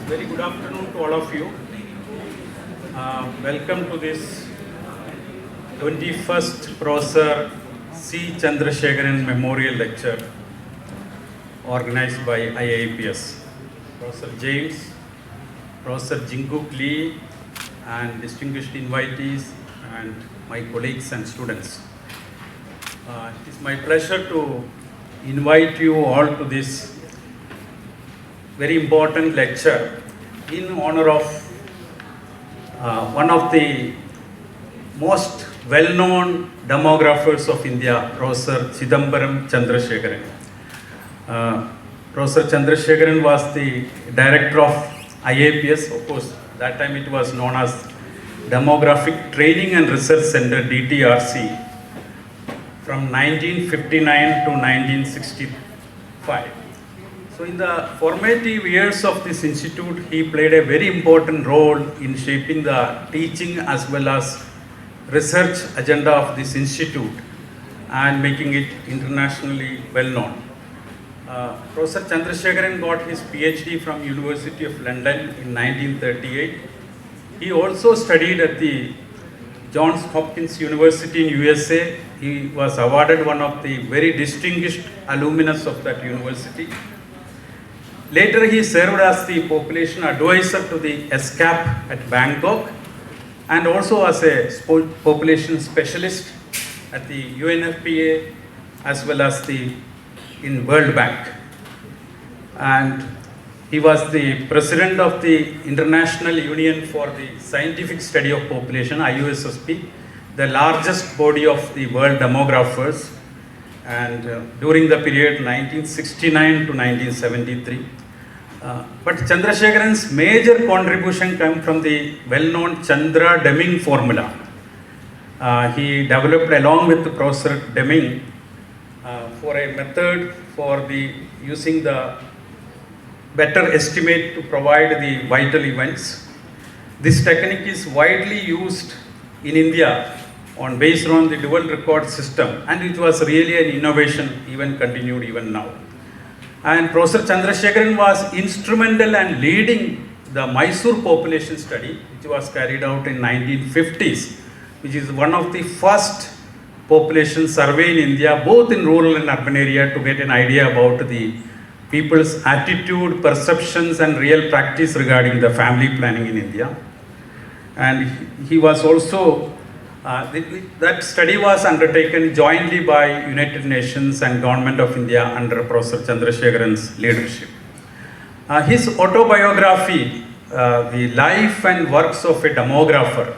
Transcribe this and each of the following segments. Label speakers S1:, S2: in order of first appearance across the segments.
S1: Very good afternoon to all of you. Welcome to this 21st Professor C. Chandrasekaran Memorial Lecture organized by IIPS. Professor James, Professor Jinkook Lee, and distinguished invitees and my colleagues and students. It is my pleasure to invite you all to this very important lecture in honor of one of the most well-known demographers of India, Professor Chandrasekaran. Professor Chandrasekaran was the director of IIPS. Of course, that time it was known as Demographic Training and Research Center, DTRC, from 1959 to 1965. So in the formative years of this institute, he played a very important role in shaping the teaching as well as research agenda of this institute and making it internationally well known. Professor Chandrasekaran got his PhD from University of London in 1938. He also studied at the Johns Hopkins University in USA. He was awarded one of the very distinguished alumnus of that university. Later, he served as the population advisor to the ESCAP at Bangkok and also as a population specialist at the UNFPA as well as in World Bank. And he was the president of the International Union for the Scientific Study of Population, IUSSP, the largest body of the world demographers, and during the period 1969 to 1973. But Chandrasekaran's major contribution came from the well-known Chandra-Deming formula. He developed along with Professor Deming for a method for using the better estimate to provide the vital events. This technique is widely used in India based on the dual record system, and it was really an innovation continued even now. And Professor Chandrasekaran was instrumental and leading the Mysore population study, which was carried out in 1950s, which is one of the first population survey in India, both in rural and urban area, to get an idea about the people's attitude, perceptions, and real practice regarding the family planning in India. And he was also that study was undertaken jointly by United Nations and Government of India under Professor Chandrasekaran's leadership. His autobiography, The Life and Works of a Demographer,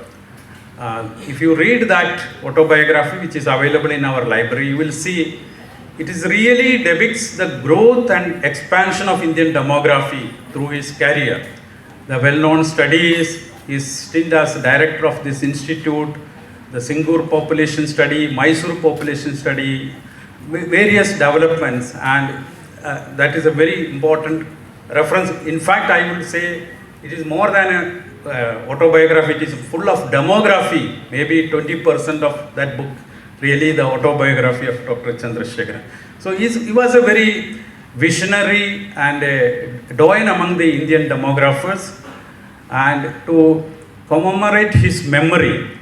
S1: if you read that autobiography, which is available in our library, you will see it is really depicts the growth and expansion of Indian demography through his career. The well-known studies, his stint as director of this institute, the Singur population study, Mysore population study, various developments, and that is a very important reference. In fact, I would say it is more than an autobiography, it is full of demography, maybe 20% of that book, really the autobiography of Dr. Chandrasekaran. So he was a very visionary and a doyen among the Indian demographers, and to commemorate his memory,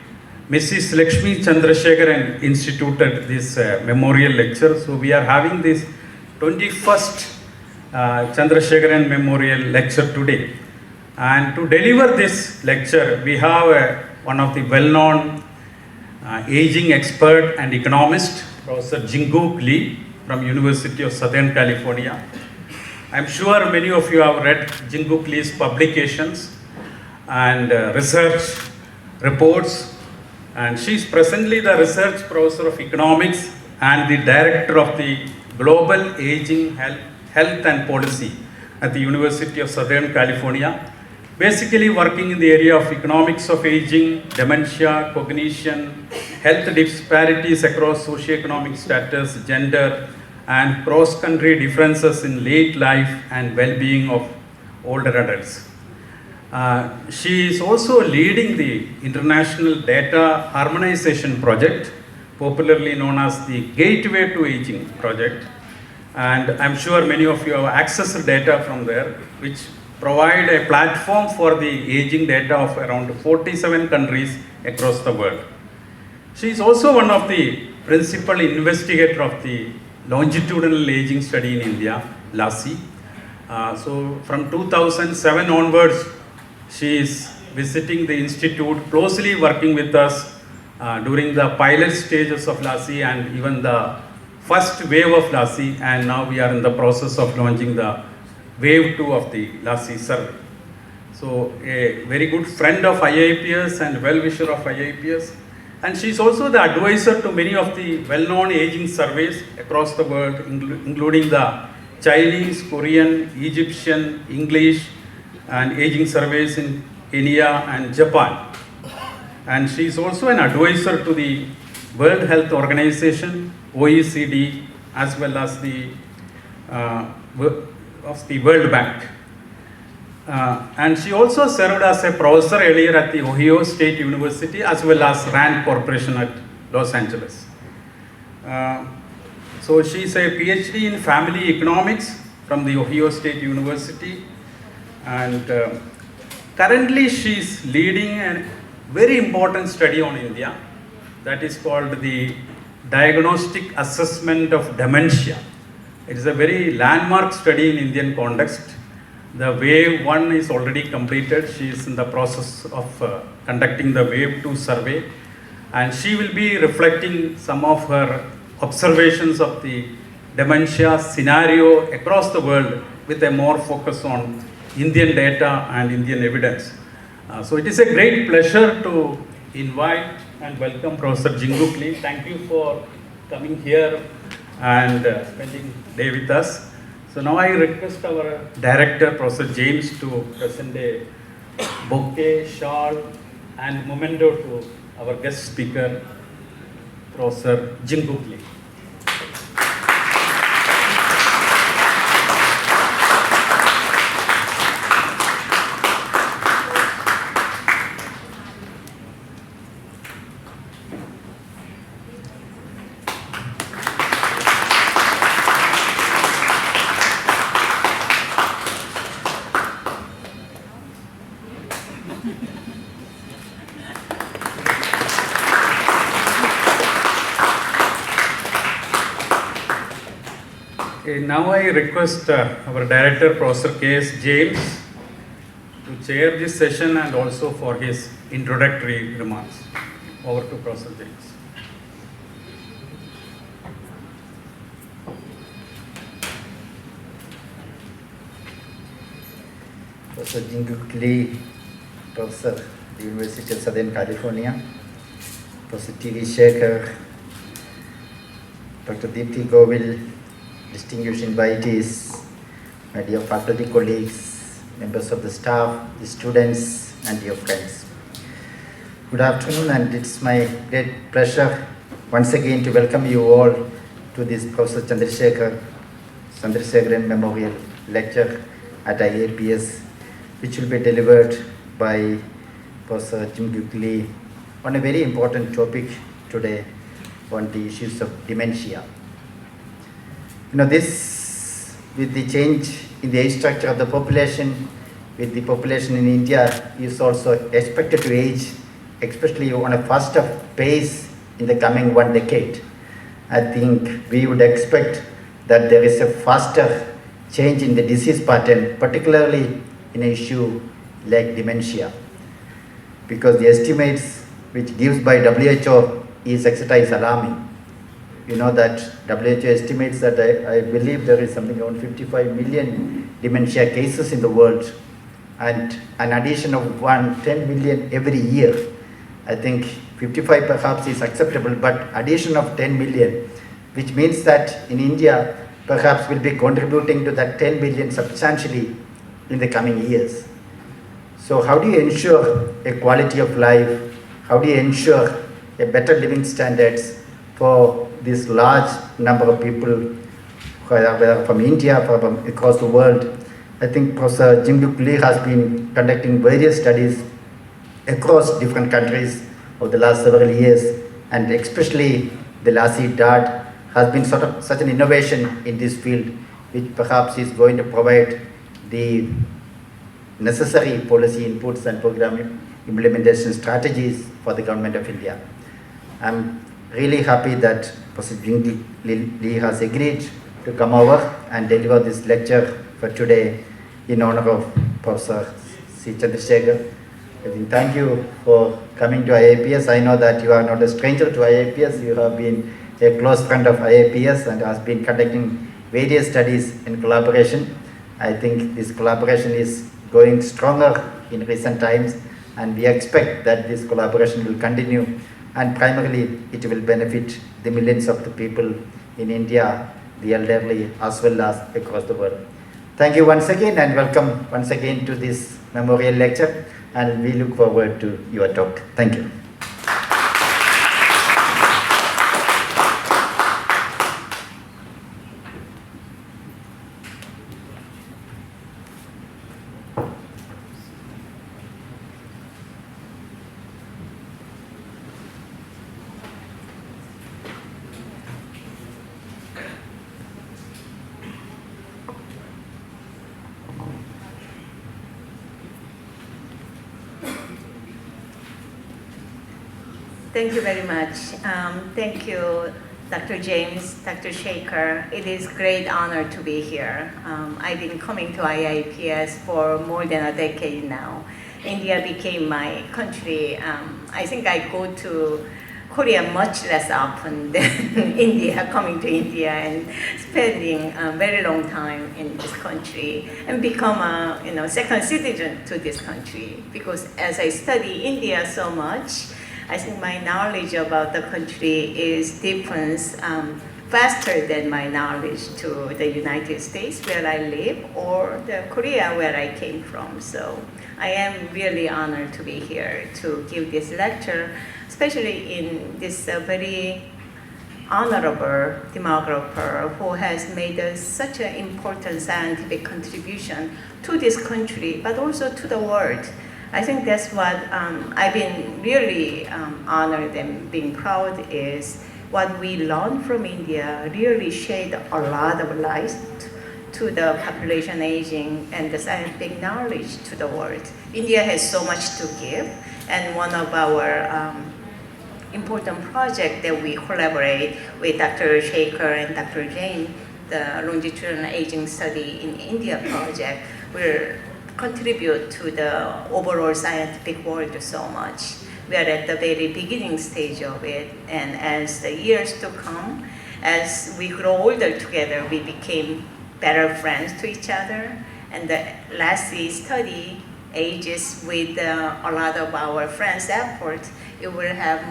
S1: Mrs. Lakshmi Chandrasekaran instituted this memorial lecture. So we are having this 21st Chandrasekaran Memorial Lecture today. And to deliver this lecture, we have one of the well-known aging expert and economist, Professor Jinkook from University of Southern California. I'm sure many of you have read Jinkook Lee's publications and research reports, and she's presently the research professor of economics and the director of the Global Aging Health and Policy at the University of Southern California, basically working in the area of economics of aging, dementia, cognition, health disparities across socioeconomic status, gender, and cross-country differences in late life and well-being of older adults. She is also leading the International Data Harmonization Project, popularly known as the Gateway to Aging project. And I'm sure many of you have accessed data from there, which provide a platform for the aging data of around 47 countries across the world. She is also one of the principal investigator of the longitudinal aging study in India, LASI. So from 2007 onwards, she is visiting the institute, closely working with us during the pilot stages of LASI and even the first wave of LASI, and now we are in the process of launching the wave 2 of the LASI survey. So a very good friend of IIPS and well-wisher of IIPS. And she's also the advisor to many of the well-known aging surveys across the world, including the Chinese, Korean, Egyptian, English, and aging surveys in India and Japan. And she's also an advisor to the World Health Organization, OECD, as well as the World Bank. And she also served as a professor earlier at the Ohio State University, as well as Rand Corporation at Los Angeles. So she's a PhD in family economics from the Ohio State University, and currently she's leading a very important study on India that is called the Diagnostic Assessment of Dementia. It is a very landmark study in Indian context. The wave 1 is already completed. She is in the process of conducting the wave 2 survey, and she will be reflecting some of her observations of the dementia scenario across the world with a more focus on Indian data and Indian evidence. So it is a great pleasure to invite and welcome Professor Jinkook Lee. Thank you for coming here and spending the day with us. So now I request our director, Professor James, to present a bouquet, shawl, and memento to our guest speaker, Professor Jinkook Lee. Now I request our director, Professor K.S. James, to chair this session and also for his introductory remarks. Over to Professor James.
S2: Professor Jinkook Lee, Professor at the University of Southern California, Professor T.V. Shekhar, Dr. Deepthi Govil, distinguished invitees, my dear faculty colleagues, members of the staff, the students, and dear friends. Good afternoon, and it's my great pleasure once again to welcome you all to this Professor Chandrasekaran Memorial Lecture at IIPS, which will be delivered by Professor Jinkook Lee on a very important topic today on the issues of dementia. This, with the change in the age structure of the population, with the population in India is also expected to age, especially on a faster pace in the coming 1 decade. I think we would expect that there is a faster change in the disease pattern, particularly in an issue like dementia. Because the estimates which gives by WHO is etc. is alarming. You know that WHO estimates that I believe there is something around 55 million dementia cases in the world, and an addition of 10 million every year. I think 55 perhaps is acceptable, but addition of 10 million, which means that in India perhaps will be contributing to that 10 billion substantially in the coming years. So how do you ensure a quality of life? How do you ensure a better living standards for this large number of people, whether from India, from across the world? I think Professor Jinkook has been conducting various studies across different countries over the last several years, and especially the LASI DART has been sort of such an innovation in this field, which perhaps is going to provide the necessary policy inputs and program implementation strategies for the government of India. I'm really happy that Professor Jinkook Lee has agreed to come over and deliver this lecture for today in honor of Professor C. Chandrasekaran. I think thank you for coming to IIPS. I know that you are not a stranger to IIPS. You have been a close friend of IIPS and has been conducting various studies in collaboration. I think this collaboration is going stronger in recent times, and we expect that this collaboration will continue, and primarily it will benefit the millions of the people in India, the elderly, as well as across the world. Thank you once again, and welcome once again to this memorial lecture, and we look forward to your talk. Thank you.
S3: Thank you very much. Thank you, Dr. James, Dr. Shaker. It is a great honor to be here. I've been coming to IIPS for more than a decade now. India became my country. I think I go to Korea much less often than India, coming to India and spending a very long time in this country and become a second citizen to this country. Because as I study India so much, I think my knowledge about the country is deepens faster than my knowledge to the United States where I live or the Korea where I came from. So I am really honored to be here to give this lecture, especially in this very honorable demographer who has made such an important scientific contribution to this country, but also to the world. I think that's what I've been really honored and being proud is what we learned from India really shed a lot of light to the population aging and the scientific knowledge to the world. India has so much to give, and one of our important projects that we collaborate with Dr. Shaker and Dr. Jain, the longitudinal aging study in India project, will contribute to the overall scientific world so much. We are at the very beginning stage of it, and as the years to come, as we grow older together, we became better friends to each other. And the LASI study ages with a lot of our friends' efforts, it will have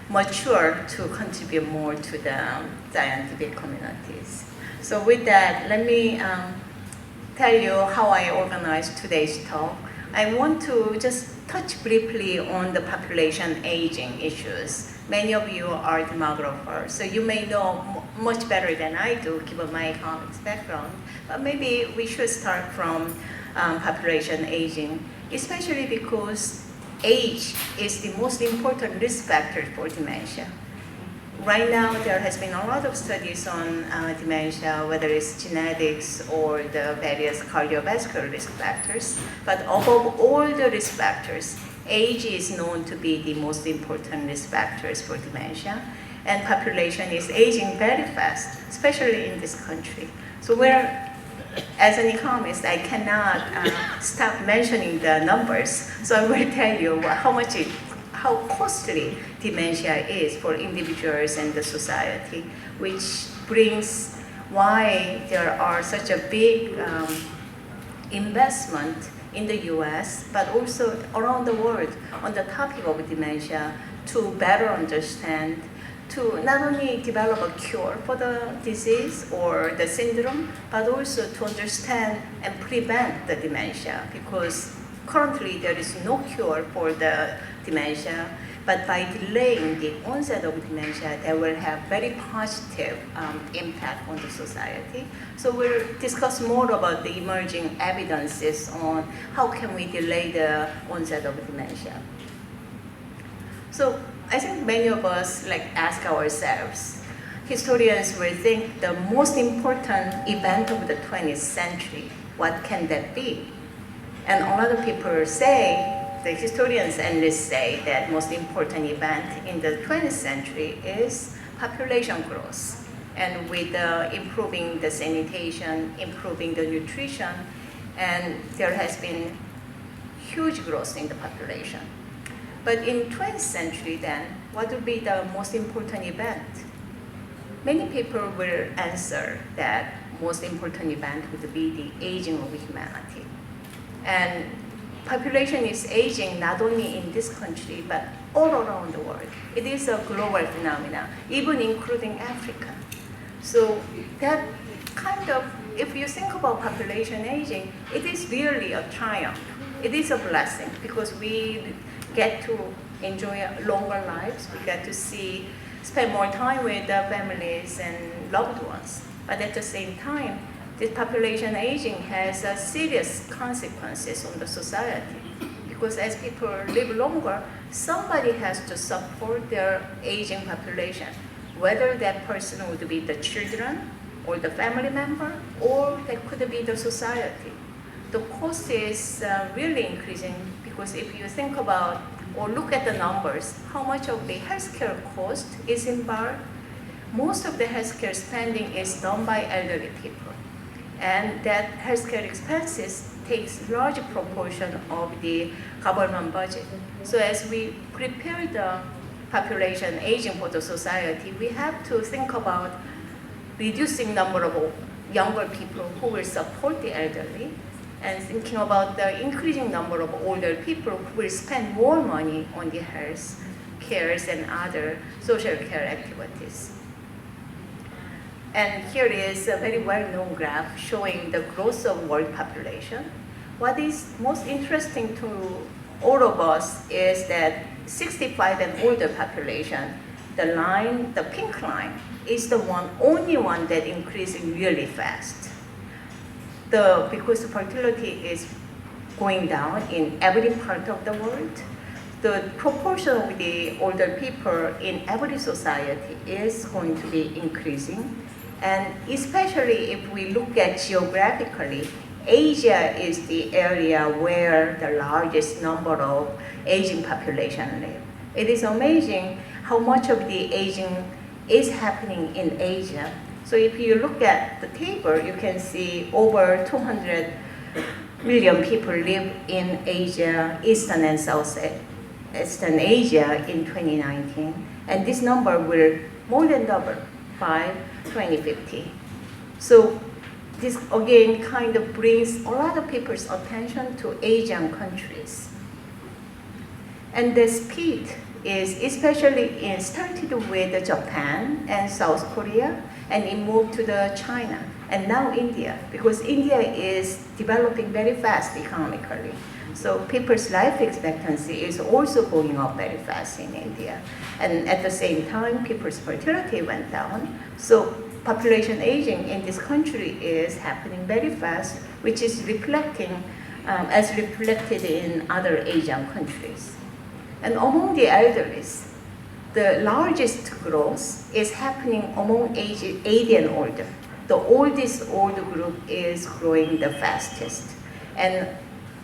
S3: matured to contribute more to the scientific communities. So with that, let me tell you how I organized today's talk. I want to just touch briefly on the population aging issues. Many of you are demographers, so you may know much better than I do given my economics background, but maybe we should start from population aging, especially because age is the most important risk factor for dementia. Right now, there has been a lot of studies on dementia, whether it's genetics or the various cardiovascular risk factors. But above all the risk factors, age is known to be the most important risk factors for dementia. And population is aging very fast, especially in this country. So we're as an economist, I cannot stop mentioning the numbers. So I will tell you how costly dementia is for individuals and the society, which brings why there are such a big investment in the US, but also around the world on the topic of dementia to better understand, to not only develop a cure for the disease or the syndrome, but also to understand and prevent the dementia, because currently there is no cure for the dementia, but by delaying the onset of dementia, that will have very positive impact on the society. So we'll discuss more about the emerging evidences on how can we delay the onset of dementia. So I think many of us ask ourselves, historians will think the most important event of the 20th century, what can that be? And a lot of people say, the historians and analysts say that most important event in the 20th century is population growth. And with improving the sanitation, improving the nutrition, and there has been huge growth in the population. But in 20th century then, what would be the most important event? Many people will answer that most important event would be the aging of humanity. And population is aging not only in this country, but all around the world. It is a global phenomenon, even including Africa. So that kind of, if you think about population aging, it is really a triumph. It is a blessing because we get to enjoy longer lives. We get to spend more time with the families and loved ones. But at the same time, this population aging has serious consequences on the society. Because as people live longer, somebody has to support their aging population, whether that person would be the children or the family member, or that could be the society. The cost is really increasing because if you think about or look at the numbers, how much of the healthcare cost is involved, most of the healthcare spending is done by elderly people. And that healthcare expenses takes large proportion of the government budget. So as we prepare the population aging for the society, we have to think about reducing number of younger people who will support the elderly, and thinking about the increasing number of older people who will spend more money on the health cares and other social care activities. And here is a very well-known graph showing the growth of world population. What is most interesting to all of us is that 65 and older population, the pink line, is the only one that increasing really fast. Because the fertility is going down in every part of the world, the proportion of the older people in every society is going to be increasing. And especially if we look at geographically, Asia is the area where the largest number of aging population live. It is amazing how much of the aging is happening in Asia. So if you look at the table, you can see over 200 million people live in Asia, Eastern and Southeastern Asia in 2019. And this number will more than double by 2050. So this again kind of brings a lot of people's attention to Asian countries. And the speed is especially started with Japan and South Korea, and it moved to China, and now India, because India is developing very fast economically. So people's life expectancy is also going up very fast in India. And at the same time, people's fertility went down. So population aging in this country is happening very fast, which is reflecting, as reflected in other Asian countries. And among the elderly, the largest growth is happening among age 80 and older. The oldest old group is growing the fastest. And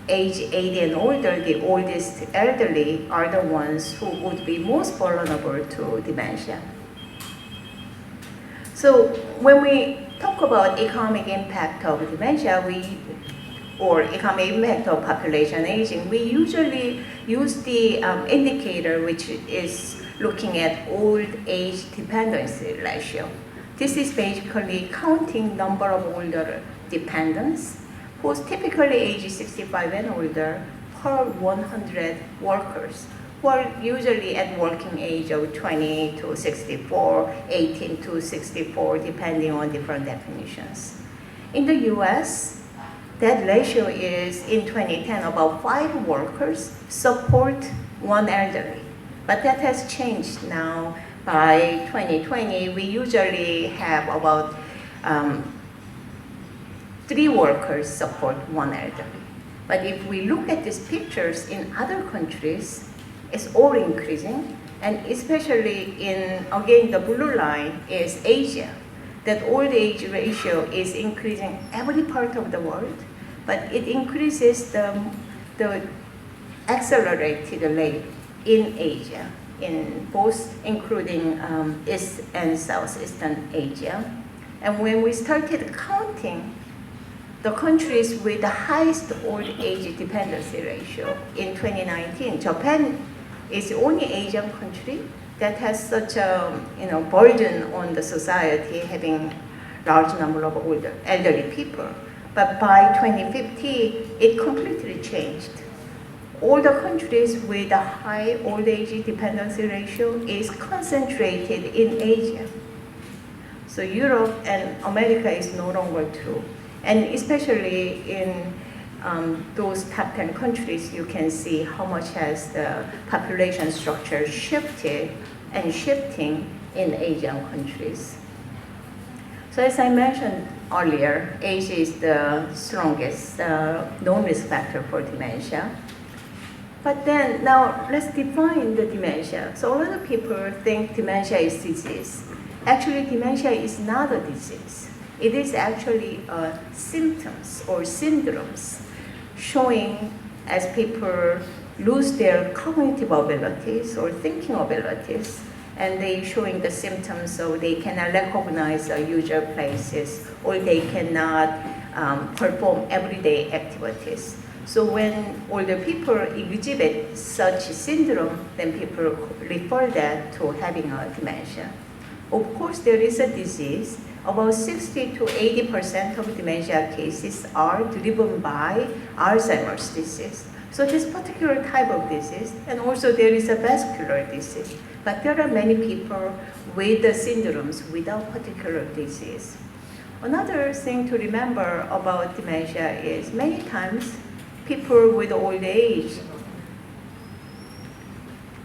S3: age 80 and older, the oldest elderly are the ones who would be most vulnerable to dementia. So when we talk about economic impact of dementia, or economic impact of population aging, we usually use the indicator which is looking at old age dependency ratio. This is basically counting number of older dependents who's typically age 65 and older per 100 workers, who are usually at working age of 20 to 64, 18 to 64, depending on different definitions. In the US, that ratio is, in 2010, about 5 workers support 1 elderly. But that has changed now. By 2020, we usually have about 3 workers support 1 elderly. But if we look at these pictures in other countries, it's all increasing, and especially in, again, the blue line is Asia. That old age ratio is increasing every part of the world, but it increases the accelerated rate in Asia, in both, including East and Southeastern Asia. And when we started counting the countries with the highest old age dependency ratio in 2019, Japan is the only Asian country that has such a burden on the society, having large number of older elderly people. But by 2050, it completely changed. All the countries with a high old age dependency ratio is concentrated in Asia. So Europe and America is no longer true. And especially in those top 10 countries, you can see how much has the population structure shifted and shifting in Asian countries. So as I mentioned earlier, age is the strongest known risk factor for dementia. But then now let's define the dementia. So a lot of people think dementia is disease. Actually, dementia is not a disease. It is actually symptoms or syndromes showing as people lose their cognitive abilities or thinking abilities, and they showing the symptoms, so they cannot recognize usual places, or they cannot perform everyday activities. So when older people exhibit such syndrome, then people refer that to having a dementia. Of course, there is a disease. About 60 to 80% of dementia cases are driven by Alzheimer's disease. So this particular type of disease, and also there is a vascular disease. But there are many people with the syndromes without particular disease. Another thing to remember about dementia is many times people with old age,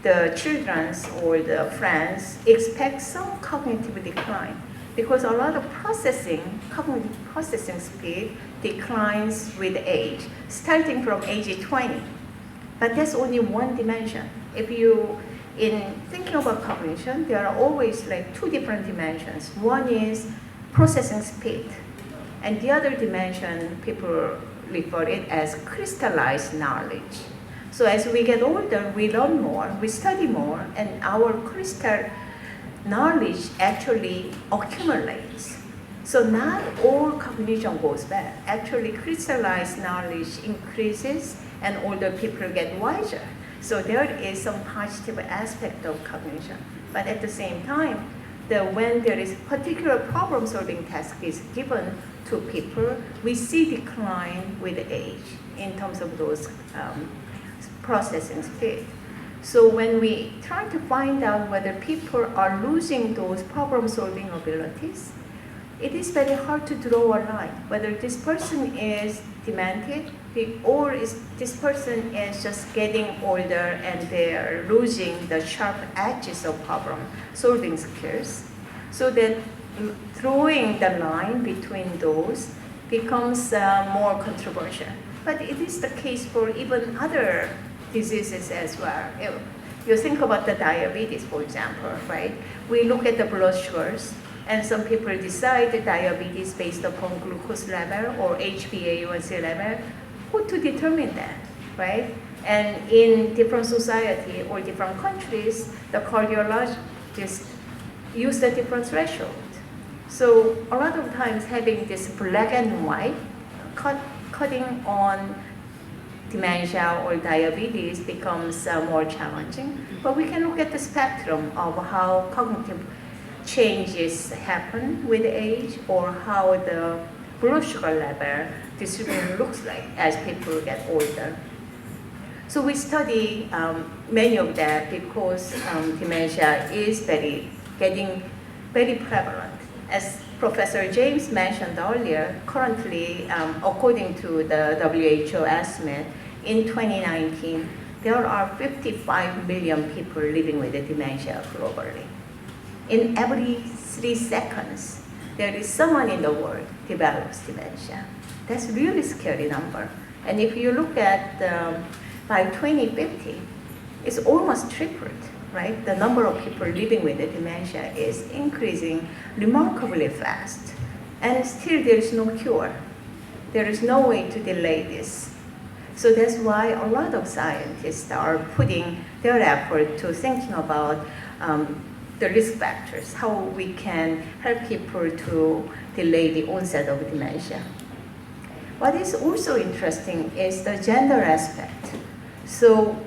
S3: the children or the friends expect some cognitive decline, because a lot of cognitive processing speed declines with age, starting from age 20. But that's only one dimension. If you, in thinking about cognition, there are always like 2 different dimensions. One is processing speed, and the other dimension, people refer it as crystallized knowledge. So as we get older, we learn more, we study more, and our crystal knowledge actually accumulates. So not all cognition goes bad. Actually, crystallized knowledge increases and older people get wiser. So there is some positive aspect of cognition. But at the same time, when there is particular problem-solving task is given to people, we see decline with age in terms of those processing speed. So when we try to find out whether people are losing those problem-solving abilities, it is very hard to draw a line, whether this person is demented or this person is just getting older and they are losing the sharp edges of problem-solving skills. So that drawing the line between those becomes more controversial. But it is the case for even other diseases as well. You think about the diabetes, for example, right? We look at the blood sugars, and some people decide the diabetes based upon glucose level or HbA1c level. Who to determine that, right? And in different society or different countries, the cardiologists use a different threshold. So a lot of times having this black and white cutting on dementia or diabetes becomes more challenging. But we can look at the spectrum of how cognitive changes happen with age, or how the blood sugar level distribution looks like as people get older. So we study many of that because dementia is getting very prevalent. As Professor James mentioned earlier, currently, according to the WHO estimate, in 2019, there are 55 million people living with dementia globally. In every 3 seconds, there is someone in the world develops dementia. That's a really scary number. And if you look at by 2050, it's almost tripled, right? The number of people living with dementia is increasing remarkably fast. And still there is no cure. There is no way to delay this. So that's why a lot of scientists are putting their effort to thinking about the risk factors, how we can help people to delay the onset of dementia. What is also interesting is the gender aspect. So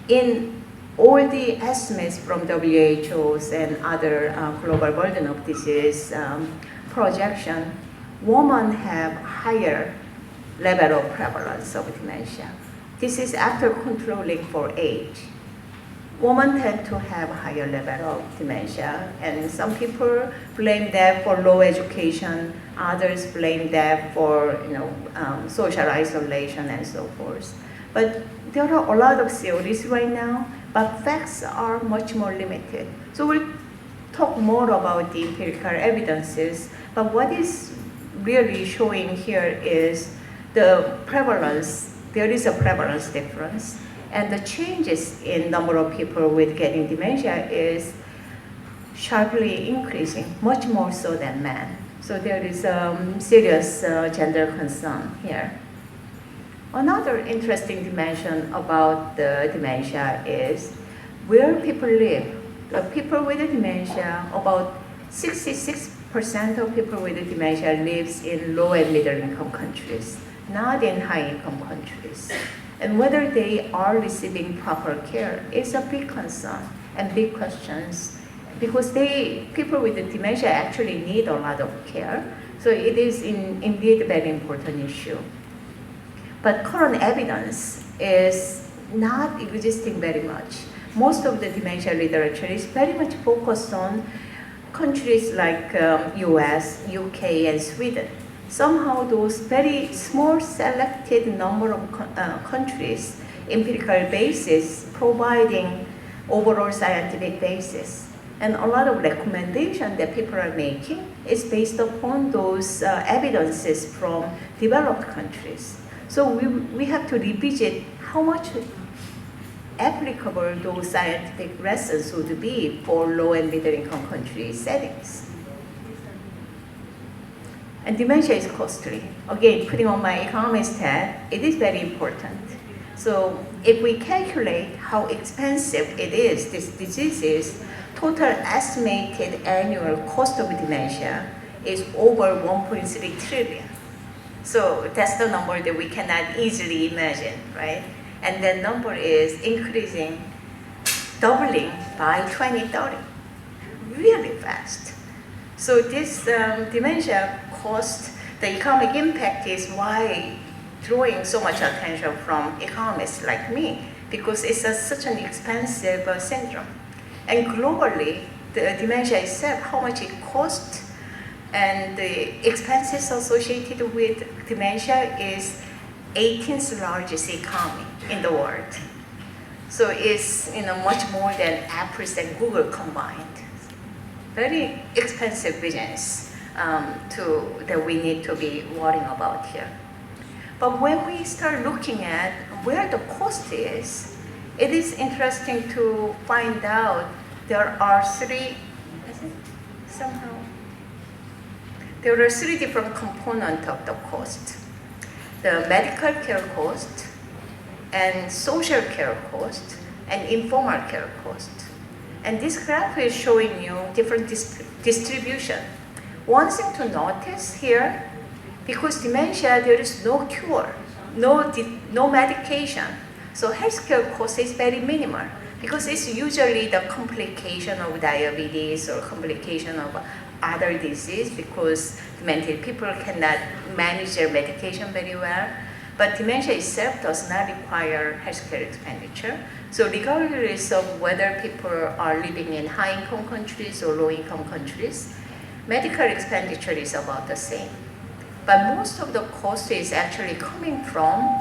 S3: in all the estimates from WHO's and other global burden of disease projection, women have higher level of prevalence of dementia. This is after controlling for age. Women tend to have a higher level of dementia, and some people blame that for low education, others blame that for social isolation and so forth. But there are a lot of theories right now, but facts are much more limited. So we'll talk more about the empirical evidences, but what is really showing here is the prevalence. There is a prevalence difference, and the changes in number of people with getting dementia is sharply increasing, much more so than men. So there is a serious gender concern here. Another interesting dimension about the dementia is where people live. The people with dementia, about 66% of people with dementia lives in low and middle income countries, not in high income countries. And whether they are receiving proper care is a big concern and big questions, because people with dementia actually need a lot of care. So it is indeed a very important issue. But current evidence is not existing very much. Most of the dementia literature is very much focused on countries like US, UK, and Sweden. Somehow those very small selected number of countries, empirical basis, providing overall scientific basis. And a lot of recommendation that people are making is based upon those evidences from developed countries. So we have to revisit how much applicable those scientific lessons would be for low and middle income country settings. And dementia is costly. Again, putting on my economist hat, it is very important. So if we calculate how expensive it is, this disease is, total estimated annual cost of dementia is over 1.3 trillion. So that's the number that we cannot easily imagine, right? And that number is increasing, doubling by 2030, really fast. So this dementia cost, the economic impact is why drawing so much attention from economists like me, because it's such an expensive syndrome. And globally, the dementia itself, how much it costs, and the expenses associated with dementia is 18th largest economy in the world. So it's much more than Apple and Google combined. Very expensive business that we need to be worrying about here. But when we start looking at where the cost is, it is interesting to find out there are three different components of the cost. The medical care cost, and social care cost, and informal care cost. And this graph is showing you different distribution. One thing to notice here, because dementia, there is no cure, no medication. So healthcare cost is very minimal because it's usually the complication of diabetes or complication of other disease because demented people cannot manage their medication very well. But dementia itself does not require healthcare expenditure. So regardless of whether people are living in high-income countries or low-income countries, medical expenditure is about the same. But most of the cost is actually coming from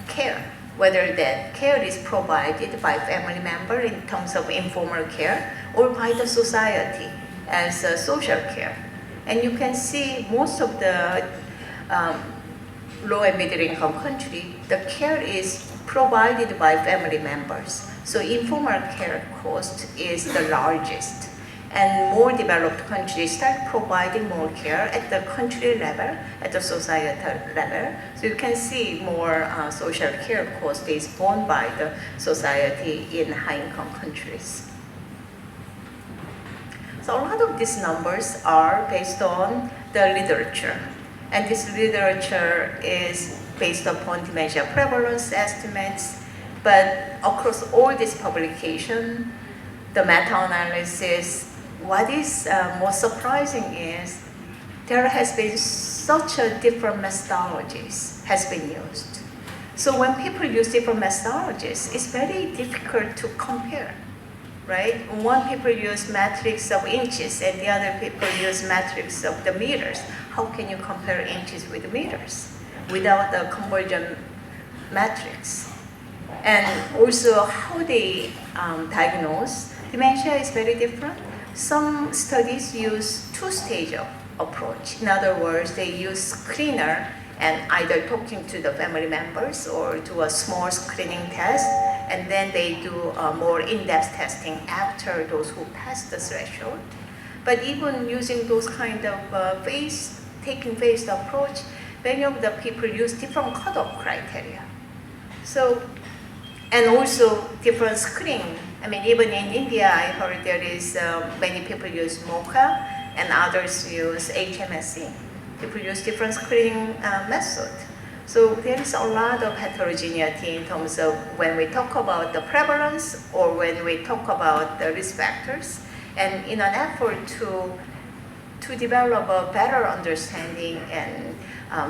S3: care, whether that care is provided by family member in terms of informal care or by the society as social care. And you can see most of the low and middle income country, the care is provided by family members. So informal care cost is the largest. And more developed countries start providing more care at the country level, at the societal level. So you can see more social care cost is borne by the society in high-income countries. So a lot of these numbers are based on the literature. And this literature is based upon dementia prevalence estimates. But across all this publication, the meta-analysis, what is most surprising is there has been such a different methodologies has been used. So when people use different methodologies, it's very difficult to compare, right? One people use metrics of inches and the other people use metrics of the meters. How can you compare inches with meters without the conversion metrics? And also how they diagnose dementia is very different. Some studies use two-stage approach. In other words, they use screener and either talking to the family members or do a small screening test, and then they do a more in-depth testing after those who pass the threshold. But even using those kind of taking phased approach, many of the people use different cutoff criteria. So, and also different screening. I mean, even in India, I heard there is many people use MOCA and others use HMSE. People use different screening method. So there is a lot of heterogeneity in terms of when we talk about the prevalence or when we talk about the risk factors. And in an effort to develop a better understanding and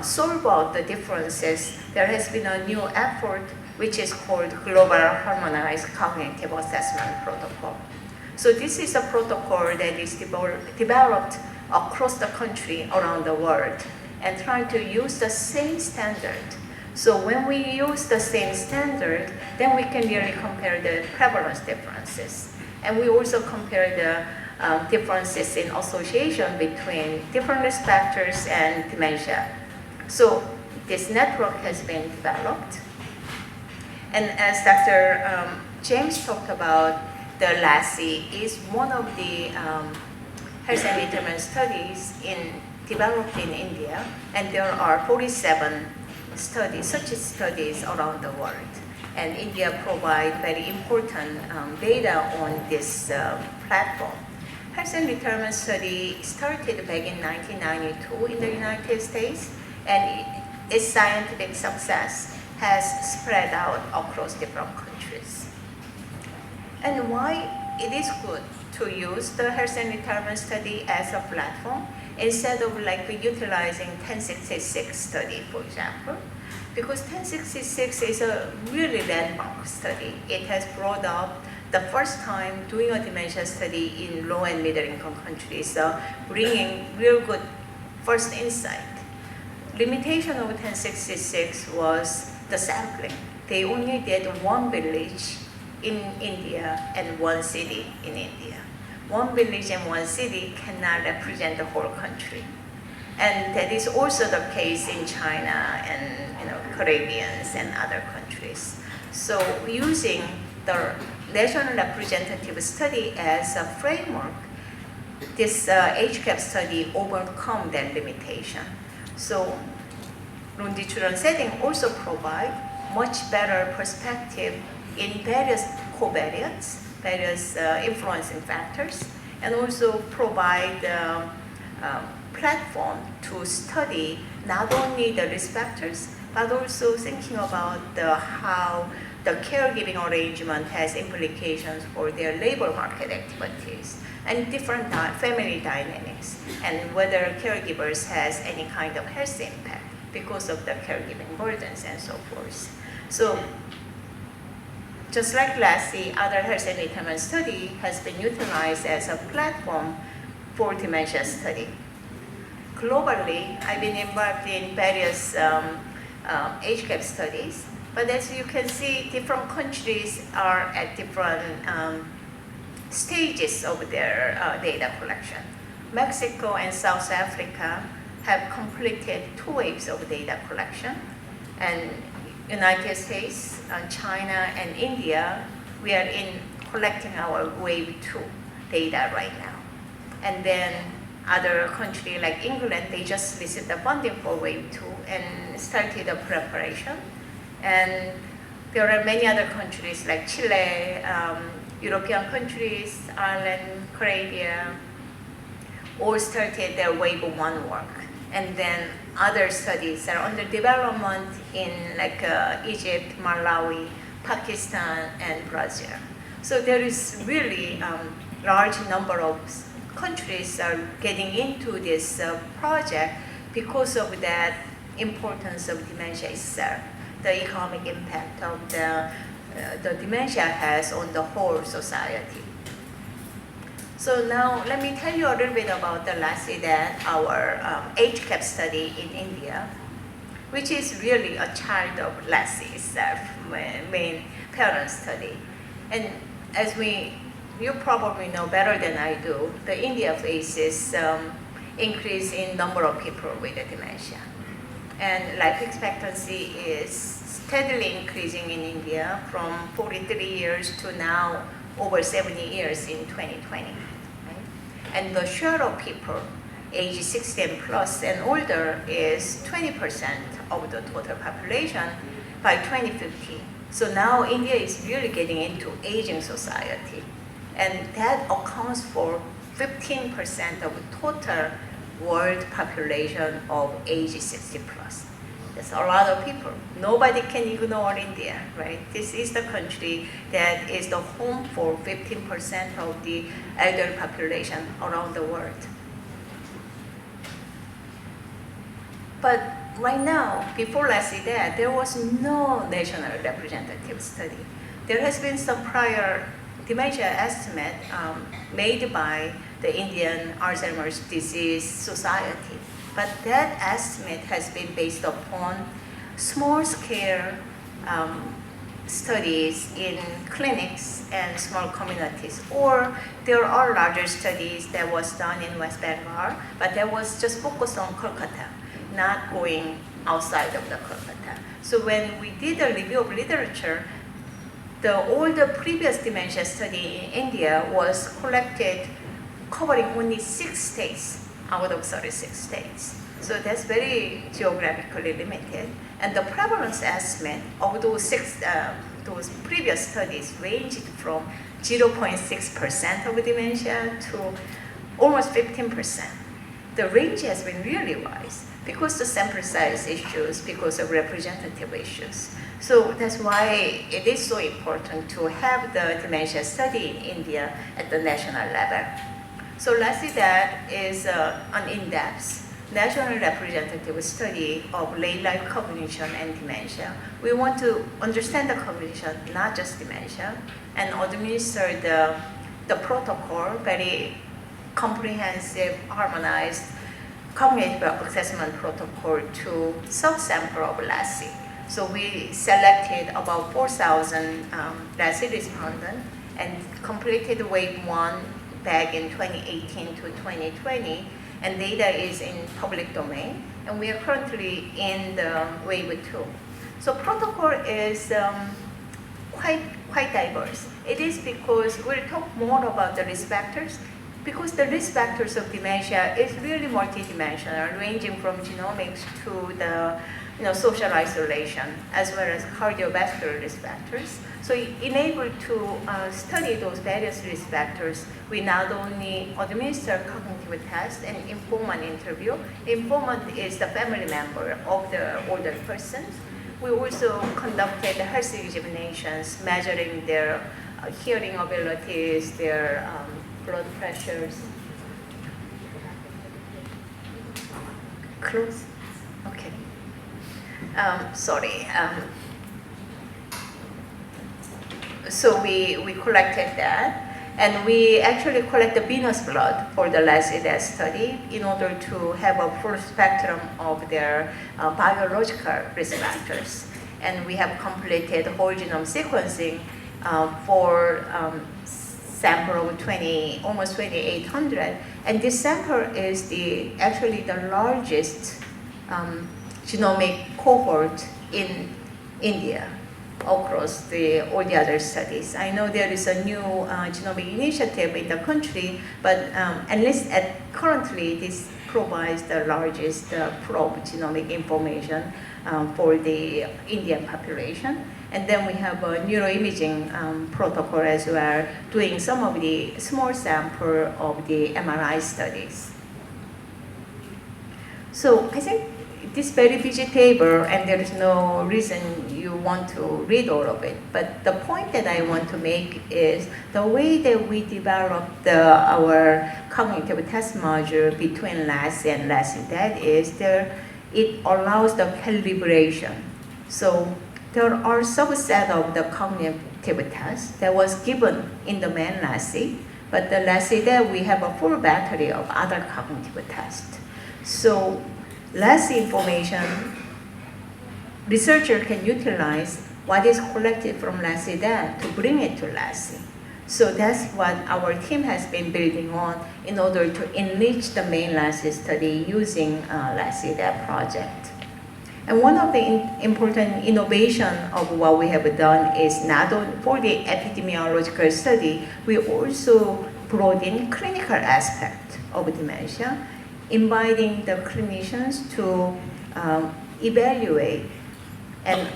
S3: solve out the differences, there has been a new effort which is called Global Harmonized Cognitive Assessment Protocol. So this is a protocol that is developed across the country, around the world, and trying to use the same standard. So when we use the same standard, then we can really compare the prevalence differences. And we also compare the differences in association between different risk factors and dementia. So this network has been developed. And as Dr. James talked about, the LASI is one of the health and determinant studies developed in India, and there are 47 studies, such studies around the world. And India provides very important data on this platform. Health and determinant study started back in 1992 in the United States, and its scientific success has spread out across different countries. And why it is good to use the health and determinant study as a platform instead of like utilizing 1066 study, for example, because 1066 is a really landmark study. It has brought up the first time doing a dementia study in low and middle income countries, bringing real good first insight. Limitation of 1066 was the sampling. They only did one village in India and one city in India. One village and one city cannot represent the whole country. And that is also the case in China and Caribbeans and other countries. So using the national representative study as a framework, this HCAP study overcome that limitation. So longitudinal setting also provide much better perspective in various covariates, various influencing factors, and also provide platform to study not only the risk factors, but also thinking about how the caregiving arrangement has implications for their labor market activities and different family dynamics, and whether caregivers has any kind of health impact because of the caregiving burdens and so forth. So just like Lassie, other health and retirement study has been utilized as a platform for dementia study. Globally, I've been involved in various age gap studies, but as you can see, different countries are at different stages of their data collection. Mexico and South Africa have completed 2 waves of data collection, and United States, China, and India, we are in collecting our wave 2 data right now. And then other countries like England, they just received the funding for wave 2 and started the preparation. And there are many other countries like Chile, European countries, Ireland, Caribbean, all started their wave 1 work. And then other studies are under development in like Egypt, Malawi, Pakistan, and Brazil. So there is really large number of countries are getting into this project because of that importance of dementia itself, the economic impact of the dementia has on the whole society. So now let me tell you a little bit about the Lassie, our age gap study in India, which is really a child of Lassie itself, main parent study. And as you probably know better than I do, the India faces increase in number of people with dementia. And life expectancy is steadily increasing in India from 43 years to now over 70 years in 2020. Right? And the share of people age 60 and plus and older is 20% of the total population by 2050. So now India is really getting into aging society. And that accounts for 15% of total world population of age 60 plus. That's a lot of people. Nobody can ignore India, right? This is the country that is the home for 15% of the elder population around the world. But right now, before Lassie that, there was no national representative study. There has been some prior dementia estimate made by the Indian Alzheimer's Disease Society. But that estimate has been based upon small-scale studies in clinics and small communities. Or there are larger studies that was done in West Bengal, but that was just focused on Kolkata, not going outside of the Kolkata. So when we did a review of literature, all the previous dementia study in India was collected covering only 6 states out of 36 states. So that's very geographically limited. And the prevalence estimate of those previous studies ranged from 0.6% of dementia to almost 15%. The range has been really wide because the sample size issues, because of representative issues. So that's why it is so important to have the dementia study in India at the national level. So lastly, that is an in-depth national representative study of late life cognition and dementia. We want to understand the cognition, not just dementia, and administer the protocol, very comprehensive, harmonized cognitive assessment protocol to subsample of Lassie. So we selected about 4,000 Lassie respondents and completed wave 1 back in 2018 to 2020, and data is in public domain, and we are currently in the wave 2. So protocol is quite diverse. It is because we'll talk more about the risk factors because the risk factors of dementia is really multidimensional, ranging from genomics to the social isolation, as well as cardiovascular risk factors. So in able to study those various risk factors, we not only administer cognitive tests and informant interview. Informant is the family member of the older person. We also conducted health examinations, measuring their hearing abilities, their blood pressures. Close? Okay. Sorry. So we collected that, and we actually collect the venous blood for the LASIDAT study in order to have a full spectrum of their biological risk factors. And we have completed whole genome sequencing for sample of almost 2,800, and this sample is actually the largest genomic cohort in India across all the other studies. I know there is a new genomic initiative in the country, but at least currently this provides the largest probe genomic information for the Indian population. And then we have a neuroimaging protocol as well, doing some of the small sample of the MRI studies. So I think this very busy table, and there is no reason you want to read all of it, but the point that I want to make is the way that we developed our cognitive test module between LASI and LASIDAT is it allows the calibration. So there are subset of the cognitive test that was given in the main LASI, but the LASIDAT we have a full battery of other cognitive tests. So LASI information, researcher can utilize what is collected from LASIDAT to bring it to LASI. So that's what our team has been building on in order to enrich the main LASI study using LASIDAT project. And one of the important innovation of what we have done is not only for the epidemiological study, we also brought in clinical aspect of dementia, inviting the clinicians to evaluate and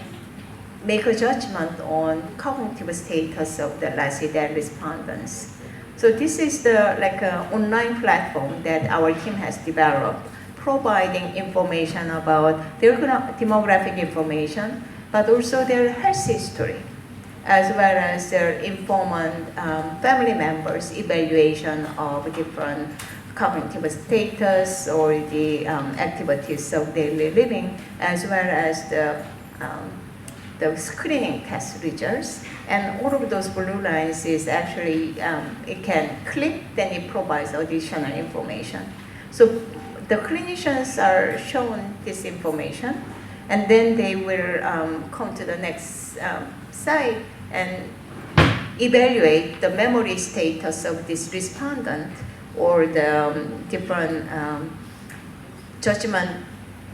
S3: make a judgment on cognitive status of the LASIDAT respondents. So this is like an online platform that our team has developed, providing information about their demographic information, but also their health history, as well as their informant family members' evaluation of different cognitive status or the activities of daily living, as well as the screening test results. And all of those blue lines is actually, it can click, then it provides additional information. So the clinicians are shown this information, and then they will come to the next site and evaluate the memory status of this respondent or the different judgment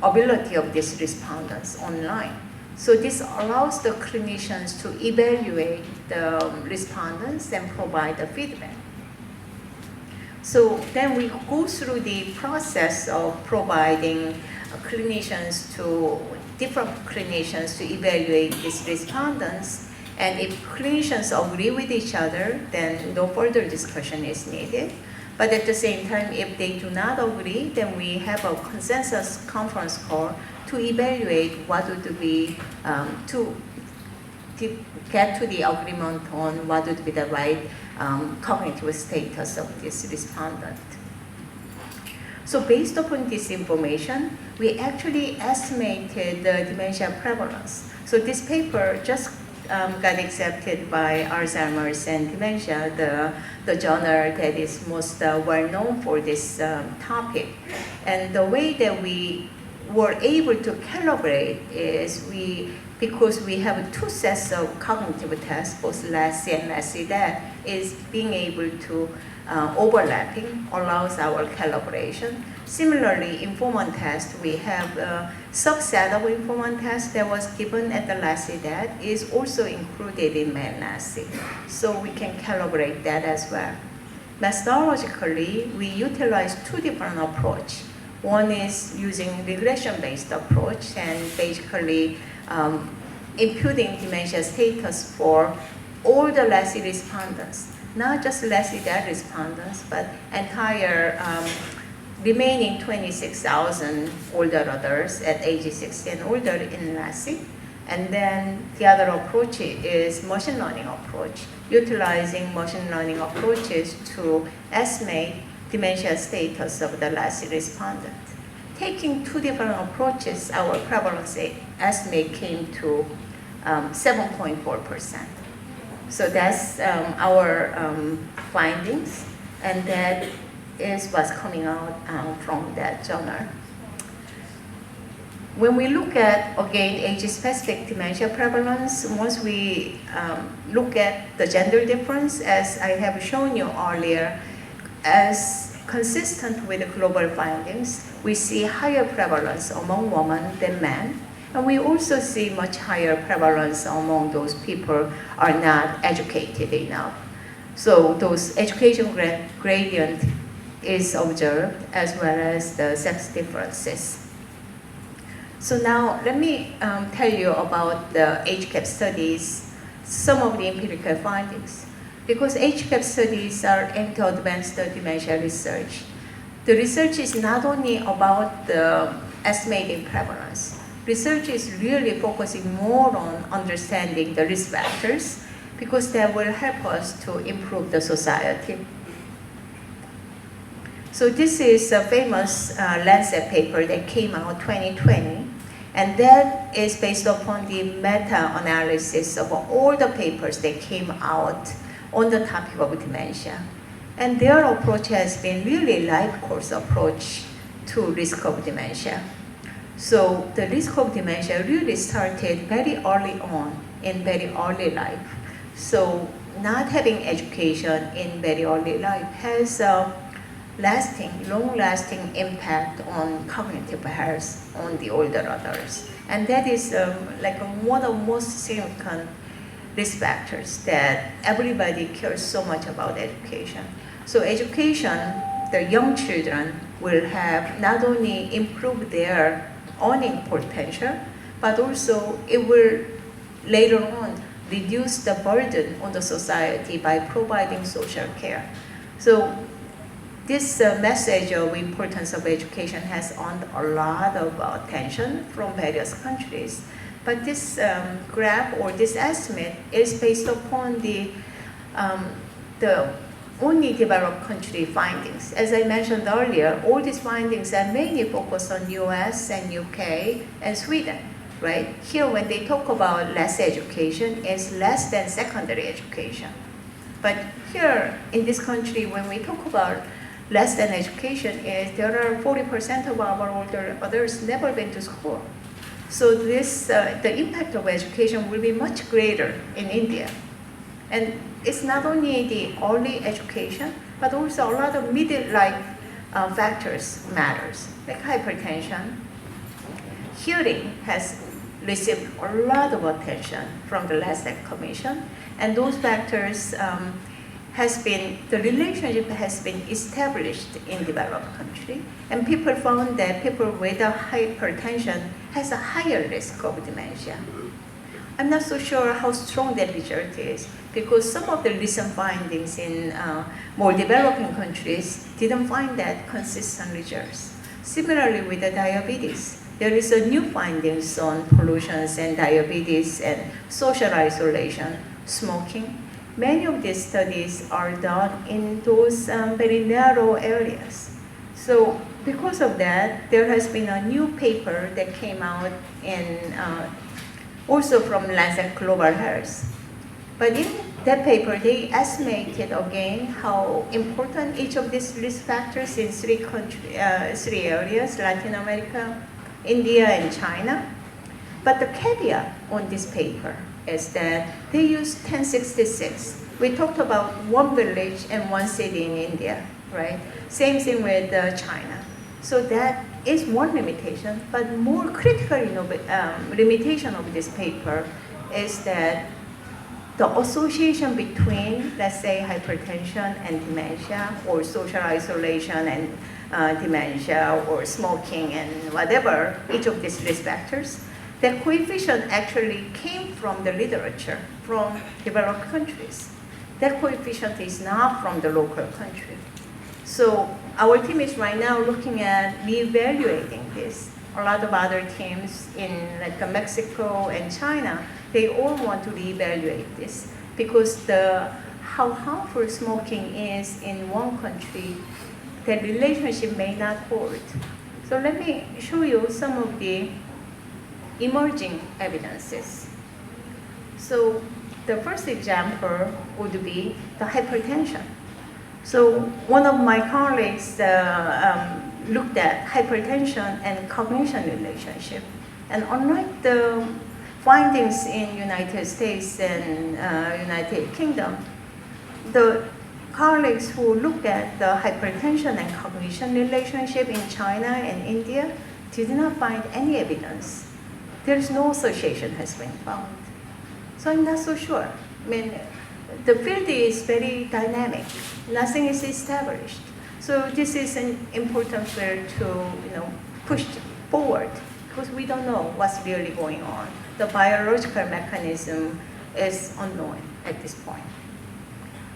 S3: ability of these respondents online. So this allows the clinicians to evaluate the respondents and provide the feedback. So then we go through the process of providing different clinicians to evaluate these respondents. And if clinicians agree with each other, then no further discussion is needed. But at the same time, if they do not agree, then we have a consensus conference call to evaluate what would be, to get to the agreement on what would be the right cognitive status of this respondent. So based upon this information, we actually estimated the dementia prevalence. So this paper just got accepted by Alzheimer's and Dementia, the journal that is most well known for this topic. And the way that we were able to calibrate is because we have two sets of cognitive tests, both LASI and LASIDAT, is being able to overlapping allows our calibration. Similarly, informant test, we have a subset of informant test that was given at the LASIDAT is also included in main LASI. So we can calibrate that as well. Methodologically, we utilize two different approaches. One is using regression-based approach and basically imputing dementia status for all the LASI respondents, not just LASI dead respondents, but entire remaining 26,000 older adults at age 60 and older in LASI. And then the other approach is machine learning approach, utilizing machine learning approaches to estimate dementia status of the LASI respondent. Taking two different approaches, our prevalence estimate came to 7.4%. So that's our findings, and that is what's coming out from that journal. When we look at, again, age-specific dementia prevalence, once we look at the gender difference, as I have shown you earlier, as consistent with the global findings, we see higher prevalence among women than men. And we also see much higher prevalence among those people are not educated enough. So those education gradient is observed, as well as the sex differences. So now let me tell you about the age gap studies, some of the empirical findings. Because age gap studies are aimed to advance the dementia research. The research is not only about the estimating prevalence. Research is really focusing more on understanding the risk factors, because that will help us to improve the society. So this is a famous Lancet paper that came out 2020, and that is based upon the meta-analysis of all the papers that came out on the topic of dementia. And their approach has been really life course approach to risk of dementia. So the risk of dementia really started very early on in very early life. So not having education in very early life has a long-lasting impact on cognitive health on the older adults. And that is one of the most significant risk factors that everybody cares so much about education. So education, the young children will have not only improved their earning potential, but also it will later on reduce the burden on the society by providing social care. So this message of importance of education has earned a lot of attention from various countries. But this graph or this estimate is based upon the only developed country findings. As I mentioned earlier, all these findings are mainly focused on US and UK and Sweden, right? Here, when they talk about less education, it's less than secondary education. But here in this country, when we talk about less than education, is there are 40% of our older adults never been to school. So this, the impact of education will be much greater in India. And it's not only the early education, but also a lot of middle life factors matters, like hypertension. Hearing has received a lot of attention from the LASEC Commission, and those factors the relationship has been established in developed country, and people found that people with a hypertension has a higher risk of dementia. I'm not so sure how strong that result is, because some of the recent findings in more developing countries didn't find that consistent results. Similarly with the diabetes, there is a new findings on pollutions and diabetes and social isolation, smoking. Many of these studies are done in those very narrow areas. So because of that, there has been a new paper that came out in also from Lancet Global Health. But in that paper, they estimated again how important each of these risk factors in three areas, Latin America, India, and China. But the caveat on this paper is that they used 1066. We talked about one village and one city in India, right? Same thing with China. So that is one limitation, but more critical limitation of this paper is that the association between, let's say, hypertension and dementia, or social isolation and dementia, or smoking and whatever, each of these risk factors, the coefficient actually came from the literature, from developed countries. That coefficient is not from the local country. So our team is right now looking at reevaluating this. A lot of other teams in like Mexico and China, they all want to reevaluate this because how harmful smoking is in one country, the relationship may not hold. So let me show you some of the emerging evidences. So the first example would be the hypertension. So one of my colleagues looked at hypertension and cognition relationship. And unlike the findings in United States and United Kingdom, the colleagues who looked at the hypertension and cognition relationship in China and India did not find any evidence. There's no association has been found. So I'm not so sure. I mean, the field is very dynamic. Nothing is established. So this is an important field to push forward because we don't know what's really going on. The biological mechanism is unknown at this point.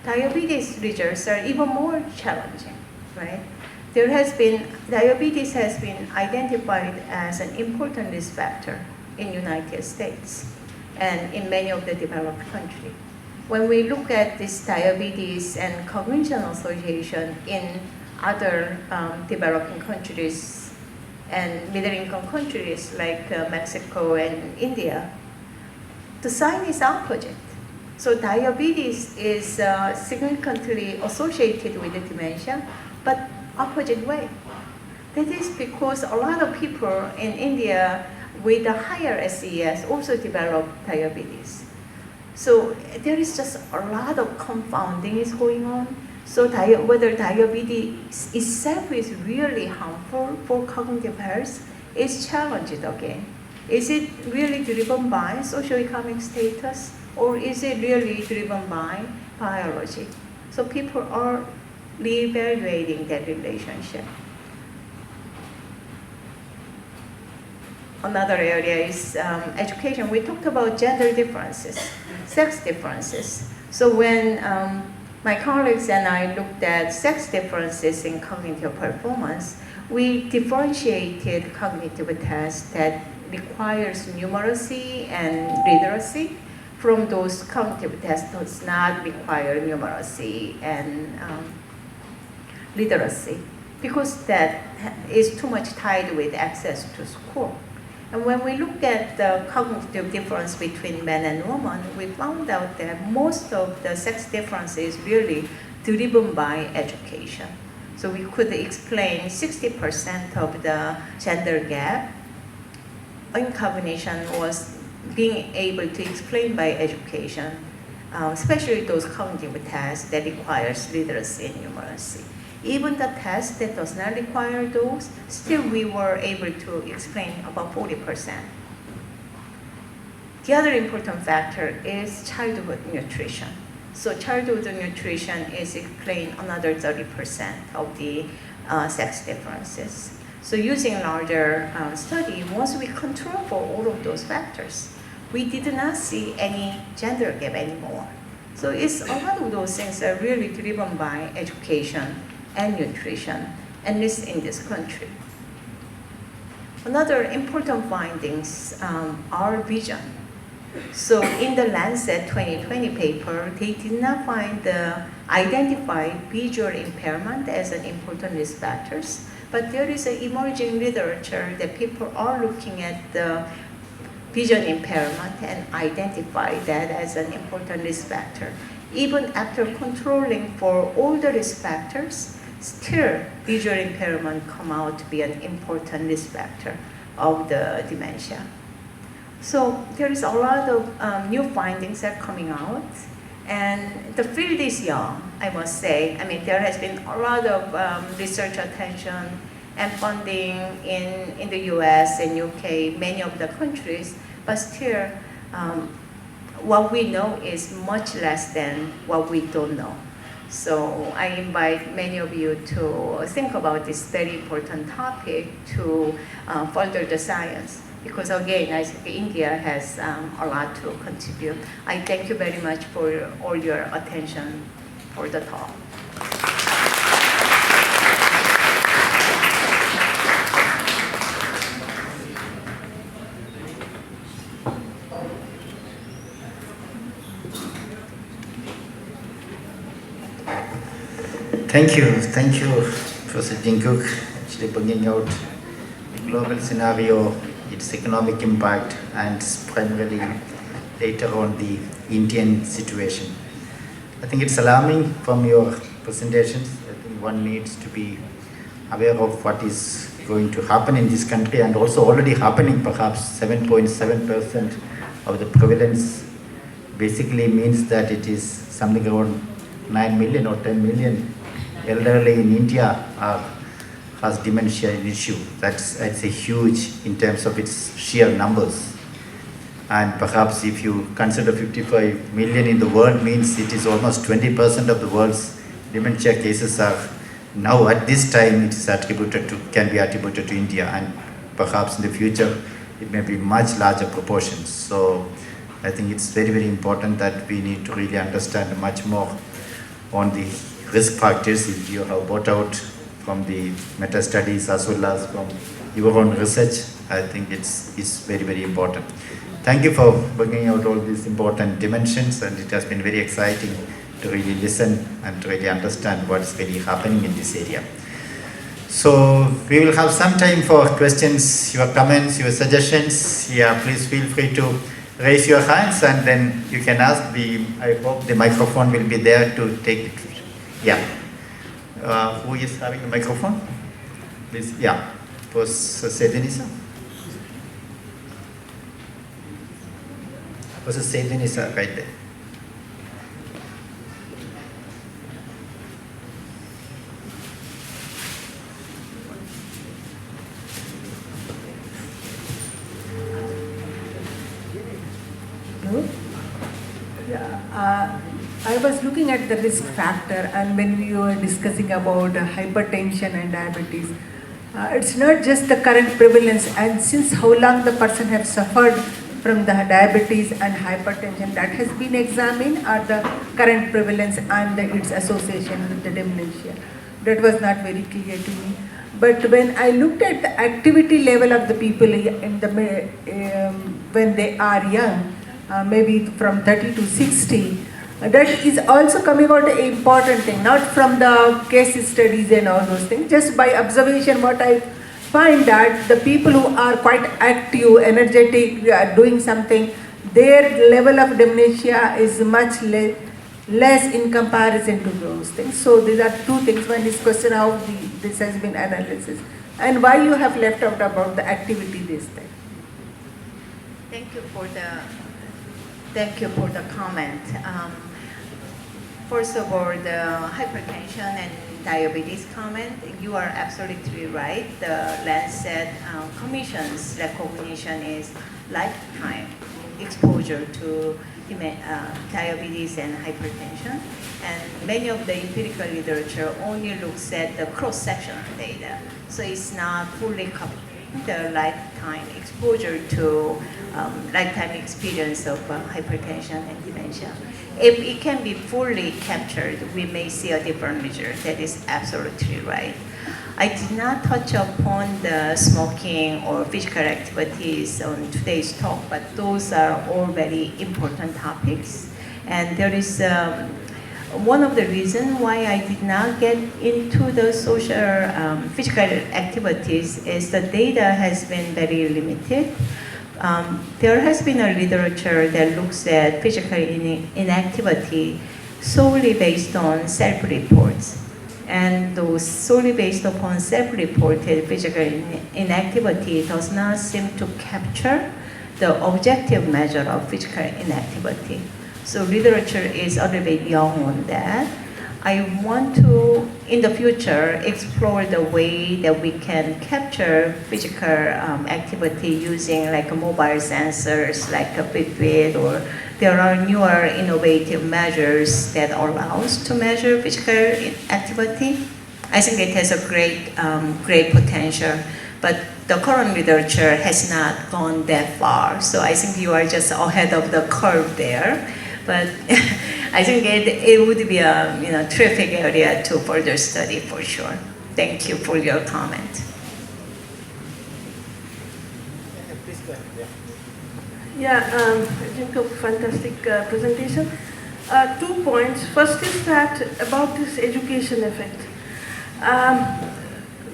S3: Diabetes results are even more challenging, right? Diabetes has been identified as an important risk factor in United States and in many of the developed countries. When we look at this diabetes and cognition association in other developing countries and middle-income countries like Mexico and India, the sign is opposite. So diabetes is significantly associated with the dementia, but opposite way. That is because a lot of people in India with a higher SES also develop diabetes. So there is just a lot of confounding is going on. So whether diabetes itself is really harmful for cognitive health is challenged again. Is it really driven by socioeconomic status, or is it really driven by biology? So people are reevaluating that relationship. Another area is education. We talked about gender differences, sex differences. So when my colleagues and I looked at sex differences in cognitive performance, we differentiated cognitive tests that requires numeracy and literacy from those cognitive tests that does not require numeracy and literacy, because that is too much tied with access to school. And when we look at the cognitive difference between men and women, we found out that most of the sex difference is really driven by education. So we could explain 60% of the gender gap in cognition was being able to explain by education, especially those cognitive tests that requires literacy and numeracy. Even the test that does not require those, still we were able to explain about 40%. The other important factor is childhood nutrition. So childhood nutrition is explained another 30% of the sex differences. So using larger study, once we control for all of those factors, we did not see any gender gap anymore. So it's a lot of those things are really driven by education and nutrition, at least in this country. Another important findings are vision. So in the Lancet 2020 paper, they did not identify visual impairment as an important risk factors, but there is an emerging literature that people are looking at the vision impairment and identify that as an important risk factor. Even after controlling for all the risk factors, still visual impairment come out to be an important risk factor of the dementia. So there is a lot of new findings that are coming out, and the field is young, I must say. I mean, there has been a lot of research attention and funding in the US and UK, many of the countries, but still what we know is much less than what we don't know. So I invite many of you to think about this very important topic to further the science. Because again, I think India has a lot to contribute. I thank you very much for all your attention for the talk.
S2: Thank you, Professor Jinkook, actually bringing out the global scenario, its economic impact, and primarily later on the Indian situation. I think it's alarming from your presentations. I think one needs to be aware of what is going to happen in this country and also already happening. Perhaps 7.7% of the prevalence basically means that it is something around 9 million or 10 million elderly in India has dementia issue. That's a huge in terms of its sheer numbers. And perhaps if you consider 55 million in the world means it is almost 20% of the world's dementia cases are now at this time it is can be attributed to India, and perhaps in the future it may be much larger proportions. So I think it's very, very important that we need to really understand much more on the risk factors you have brought out from the meta studies as well as from your own research. I think it's very, very important. Thank you for bringing out all these important dimensions, and it has been very exciting to really listen and to really understand what's really happening in this area. So we will have some time for questions, your comments, your suggestions. Yeah, please feel free to raise your hands and then you can ask. I hope the microphone will be there to take it. Yeah. Who is having the microphone? Please, yeah. Professor Denisa. Professor Denisa, right there.
S4: I was looking at the risk factor, and when we were discussing about hypertension and diabetes, it's not just the current prevalence, and since how long the person has suffered from the diabetes and hypertension, that has been examined, or the current prevalence and its association with the dementia. That was not very clear to me. But when I looked at the activity level of the people in the, when they are young, maybe from 30 to 60, that is also coming out an important thing, not from the case studies and all those things. Just by observation, what I find that the people who are quite active, energetic, doing something, their level of dementia is much less in comparison to those things. So these are two things. One is question how this has been analysis, and why you have left out about the activity this time.
S3: Thank you for the comment. First of all, the hypertension and diabetes comment, you are absolutely right. The Lancet Commission's recognition is lifetime exposure to diabetes and hypertension. And many of the empirical literature only looks at the cross-sectional data. So it's not fully covering the lifetime exposure to lifetime experience of hypertension and dementia. If it can be fully captured, we may see a different measure. That is absolutely right. I did not touch upon the smoking or physical activities on today's talk, but those are all very important topics. And there is one of the reasons why I did not get into the social physical activities is the data has been very limited. There has been a literature that looks at physical inactivity solely based on self-reports. And those solely based upon self-reported physical inactivity does not seem to capture the objective measure of physical inactivity. So literature is a little bit young on that. I want to in the future, explore the way that we can capture physical activity using like mobile sensors, like a Fitbit, or there are newer innovative measures that allow us to measure physical activity. I think it has a great potential, but the current literature has not gone that far. So I think you are just ahead of the curve there. But I think it would be a terrific area to further study for sure. Thank you for your comment.
S2: Please go ahead.
S5: Yeah, Jinkook, fantastic presentation. 2 points. First is that about this education effect.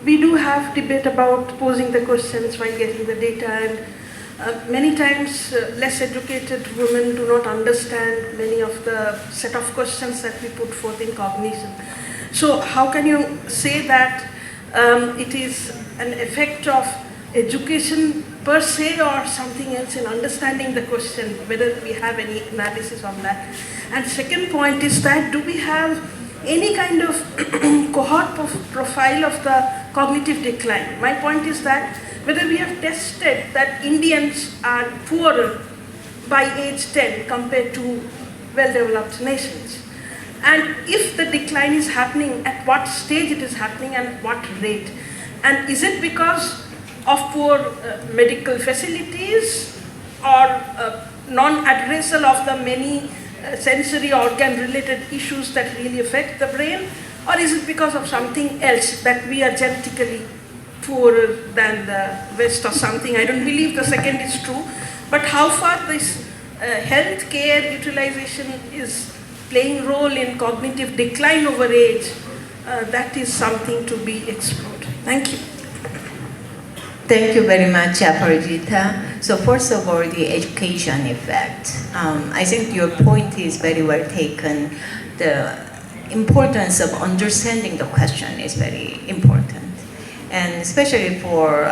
S5: We do have debate about posing the questions while getting the data, and many times less educated women do not understand many of the set of questions that we put forth in cognition. So how can you say that it is an effect of education per se or something else in understanding the question, whether we have any analysis on that? And second point is that, do we have any kind of cohort profile of the cognitive decline? My point is that whether we have tested that Indians are poorer by age 10 compared to well-developed nations. And if the decline is happening, at what stage it is happening and at what rate? And is it because of poor medical facilities or non-addressal of the many sensory organ-related issues that really affect the brain? Or is it because of something else, that we are genetically poorer than the West or something? I don't believe the second is true. But how far this healthcare utilization is playing role in cognitive decline over age, that is something to be explored. Thank you.
S3: Thank you very much, Aparajita. So first of all, the education effect. I think your point is very well taken. The importance of understanding the question is very important. And especially for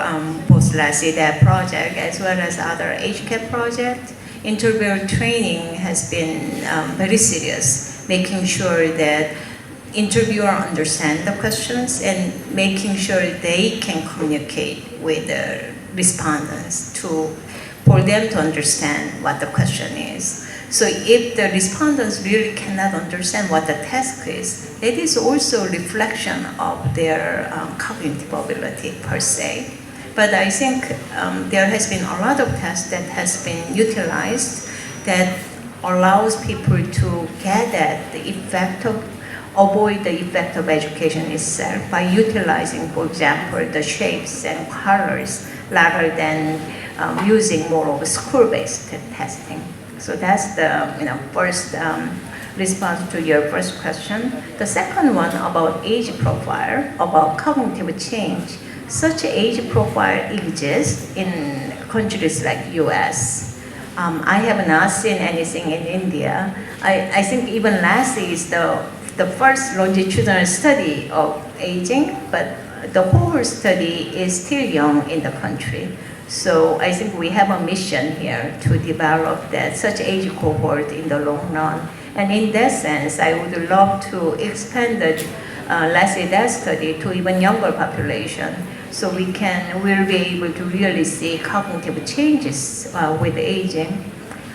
S3: both LACIDAD project as well as other age cap project, interviewer training has been very serious, making sure that interviewer understand the questions and making sure they can communicate with the respondents for them to understand what the question is. So if the respondents really cannot understand what the task is, it is also a reflection of their cognitive ability per se. But I think there has been a lot of tests that has been utilized that allows people to get at the effect of, avoid the effect of education itself by utilizing, for example, the shapes and colors rather than using more of a school-based testing. So that's the first response to your first question. The second one about age profile, about cognitive change. Such age profile exists in countries like US. I have not seen anything in India. I think even LACI is the first longitudinal study of aging, but the whole study is still young in the country. So I think we have a mission here to develop that such age cohort in the long run. And in that sense, I would love to expand the LACIDAD study to even younger population, so we'll be able to really see cognitive changes with aging.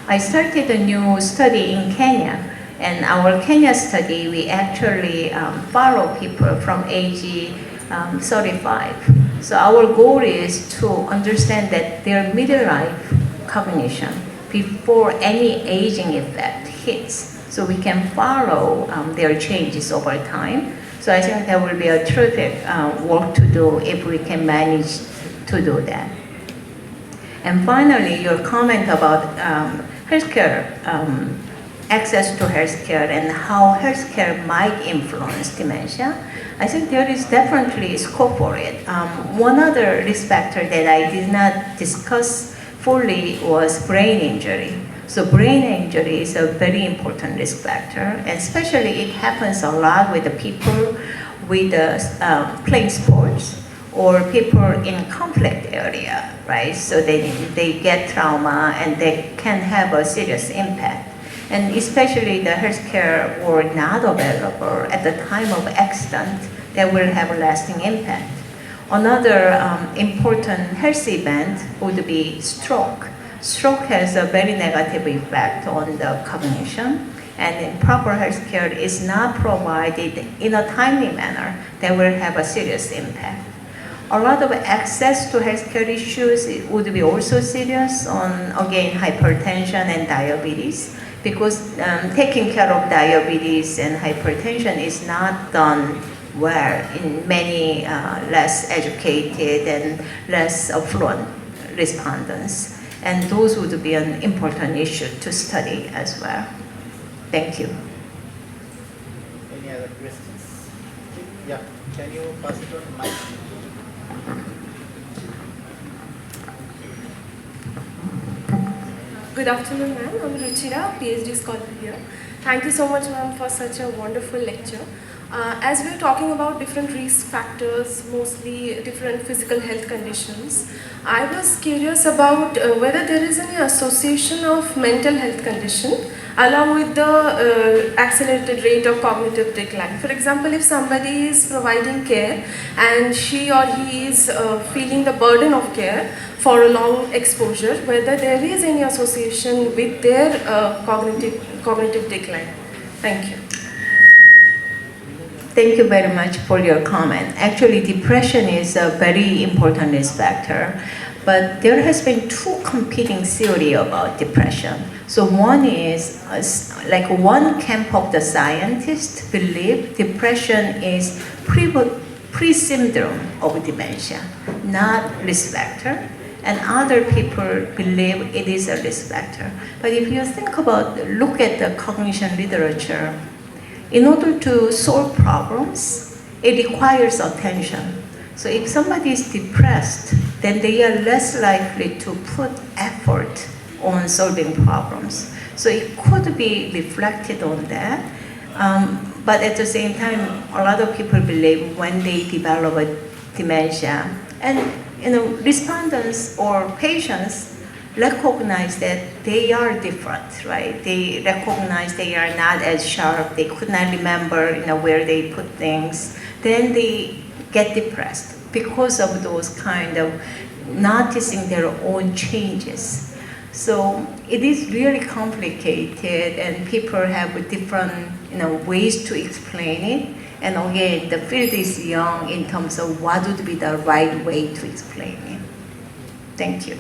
S3: I started a new study in Kenya. And our Kenya study, we actually follow people from age 35. So our goal is to understand that their middle life cognition before any aging effect hits. So we can follow their changes over time. So I think that will be a terrific work to do if we can manage to do that. And finally, your comment about healthcare, access to healthcare and how healthcare might influence dementia. I think there is definitely scope for it. One other risk factor that I did not discuss fully was brain injury. So brain injury is a very important risk factor, and especially it happens a lot with the people with playing sports or people in conflict area, right? So they get trauma and they can have a serious impact. And especially the healthcare were not available at the time of accident. that will have a lasting impact. Another important health event would be stroke. Stroke has a very negative effect on the cognition, and improper health care is not provided in a timely manner that will have a serious impact. A lot of access to healthcare issues would be also serious on, again, hypertension and diabetes, because taking care of diabetes and hypertension is not done well in many less educated and less affluent respondents. And those would be an important issue to study as well. Thank you.
S2: Any other questions? Yeah, can you pass it on mic?
S6: Good afternoon, ma'am. I'm Ruchira, PhD scholar here. Thank you so much, ma'am, for such a wonderful lecture. As we are talking about different risk factors, mostly different physical health conditions, I was curious about whether there is any association of mental health condition along with the accelerated rate of cognitive decline. For example, if somebody is providing care and she or he is feeling the burden of care for a long exposure, whether there is any association with their cognitive decline. Thank you.
S3: Thank you very much for your comment. Actually, depression is a very important risk factor, but there has been two competing theories about depression. So one is, like one camp of the scientists believe depression is pre-syndrome of dementia, not risk factor. And other people believe it is a risk factor. But if you look at the cognition literature, in order to solve problems, it requires attention. So if somebody is depressed, then they are less likely to put effort on solving problems. So it could be reflected on that. But at the same time, a lot of people believe when they develop a dementia, and respondents or patients recognize that they are different, right? They recognize they are not as sharp, they could not remember where they put things. Then they get depressed because of those kind of noticing their own changes. So it is really complicated, and people have different ways to explain it. And again, the field is young in terms of what would be the right way to explain it. Thank you.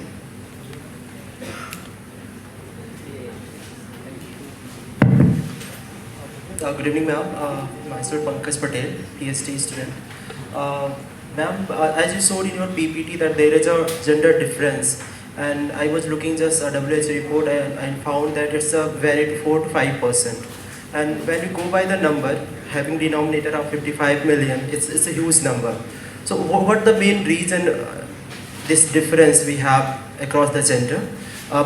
S7: Good evening, ma'am. Myself Pankaj Patel, PhD student. Ma'am, as you showed in your PPT that there is a gender difference, and I was looking just a WHO report and found that it's a varied 4 to 5%. And when you go by the number, having denominator of 55 million, it's a huge number. So what the main reason this difference we have across the gender?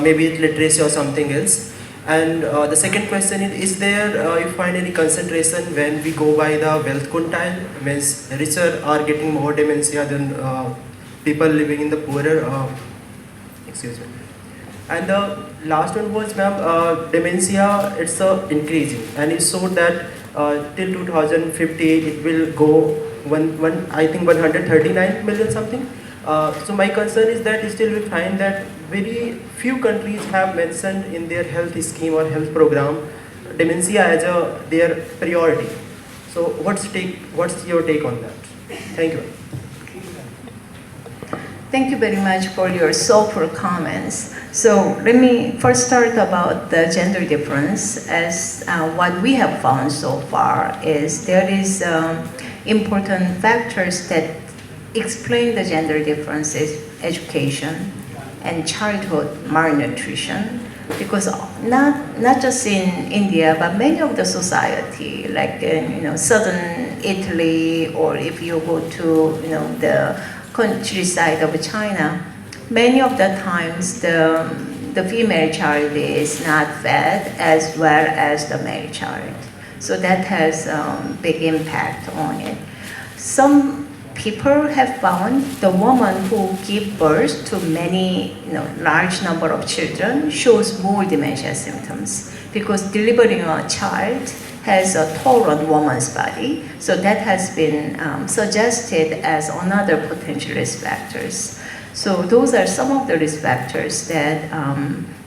S7: Maybe it's literacy or something else. And the second question is there you find any concentration when we go by the wealth quintile? Means richer are getting more dementia than people living in the poorer, excuse me. And the last one was, ma'am, dementia, it's increasing, and it showed that till 2050 it will go I think 139 million something. So my concern is that still we find that very few countries have mentioned in their health scheme or health program dementia as their priority. So what's your take on that? Thank you.
S3: Thank you very much for your soulful comments. So let me first start about the gender difference. As what we have found so far is there is important factors that explain the gender differences: education and childhood malnutrition. Because not just in India, but many of the society, like in southern Italy, or if you go to the countryside of China, many of the times the female child is not fed as well as the male child. So that has a big impact on it. Some people have found the woman who give birth to many, large number of children shows more dementia symptoms, because delivering a child has a toll on woman's body. So that has been suggested as another potential risk factors. So those are some of the risk factors that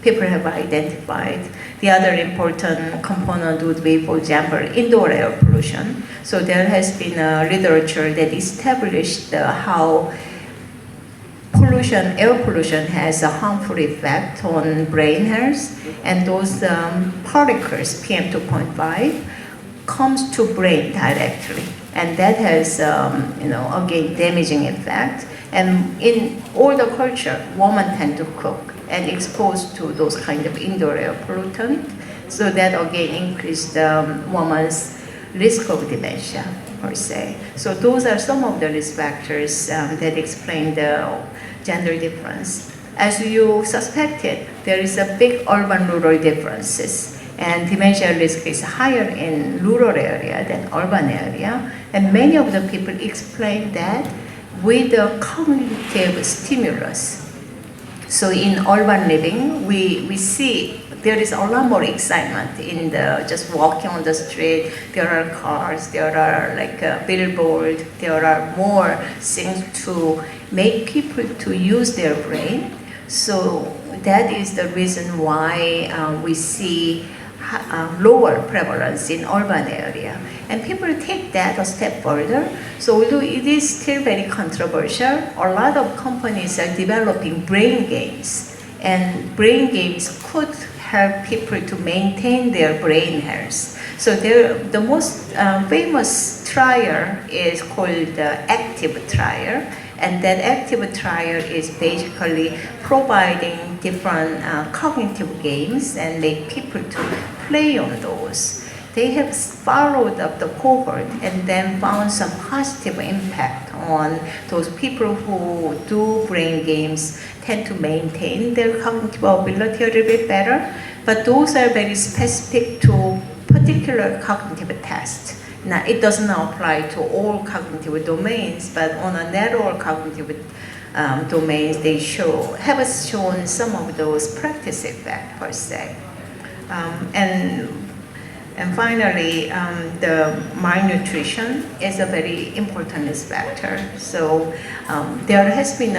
S3: people have identified. The other important component would be, for example, indoor air pollution. So there has been literature that established how air pollution has a harmful effect on brain health, and those particles, PM 2.5, comes to brain directly, and that has, again, damaging effect. And in older culture, women tend to cook and exposed to those kind of indoor air pollutant, so that again increased woman's risk of dementia per se. So those are some of the risk factors that explain the gender difference. As you suspected, there is a big urban-rural differences, and dementia risk is higher in rural area than urban area, and many of the people explain that with the cognitive stimulus. So in urban living, we see there is a lot more excitement in the just walking on the street. There are cars, there are like a billboard, there are more things to make people to use their brain. So that is the reason why we see lower prevalence in urban area. And people take that a step further. So although it is still very controversial, a lot of companies are developing brain games. And brain games could help people to maintain their brain health. So the most famous trial is called the active trial. And that active trial is basically providing different cognitive games and make people to play on those. They have followed up the cohort and then found some positive impact on those people who do brain games tend to maintain their cognitive ability a little bit better. But those are very specific to particular cognitive tests. Now, it does not apply to all cognitive domains, but on a narrow cognitive domains, they have shown some of those practice effects per se. And finally, the malnutrition is a very important risk factor. So there has been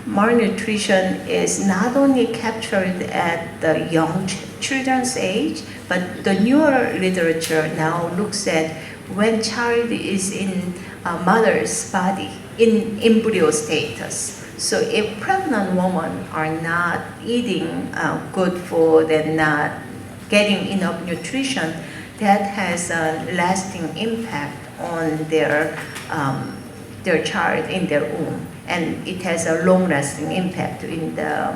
S3: malnutrition is not only captured at the young children's age, but the newer literature now looks at when child is in a mother's body, in embryo status. So if pregnant women are not eating good food and not getting enough nutrition, that has a lasting impact on their child in their womb. And it has a long-lasting impact in the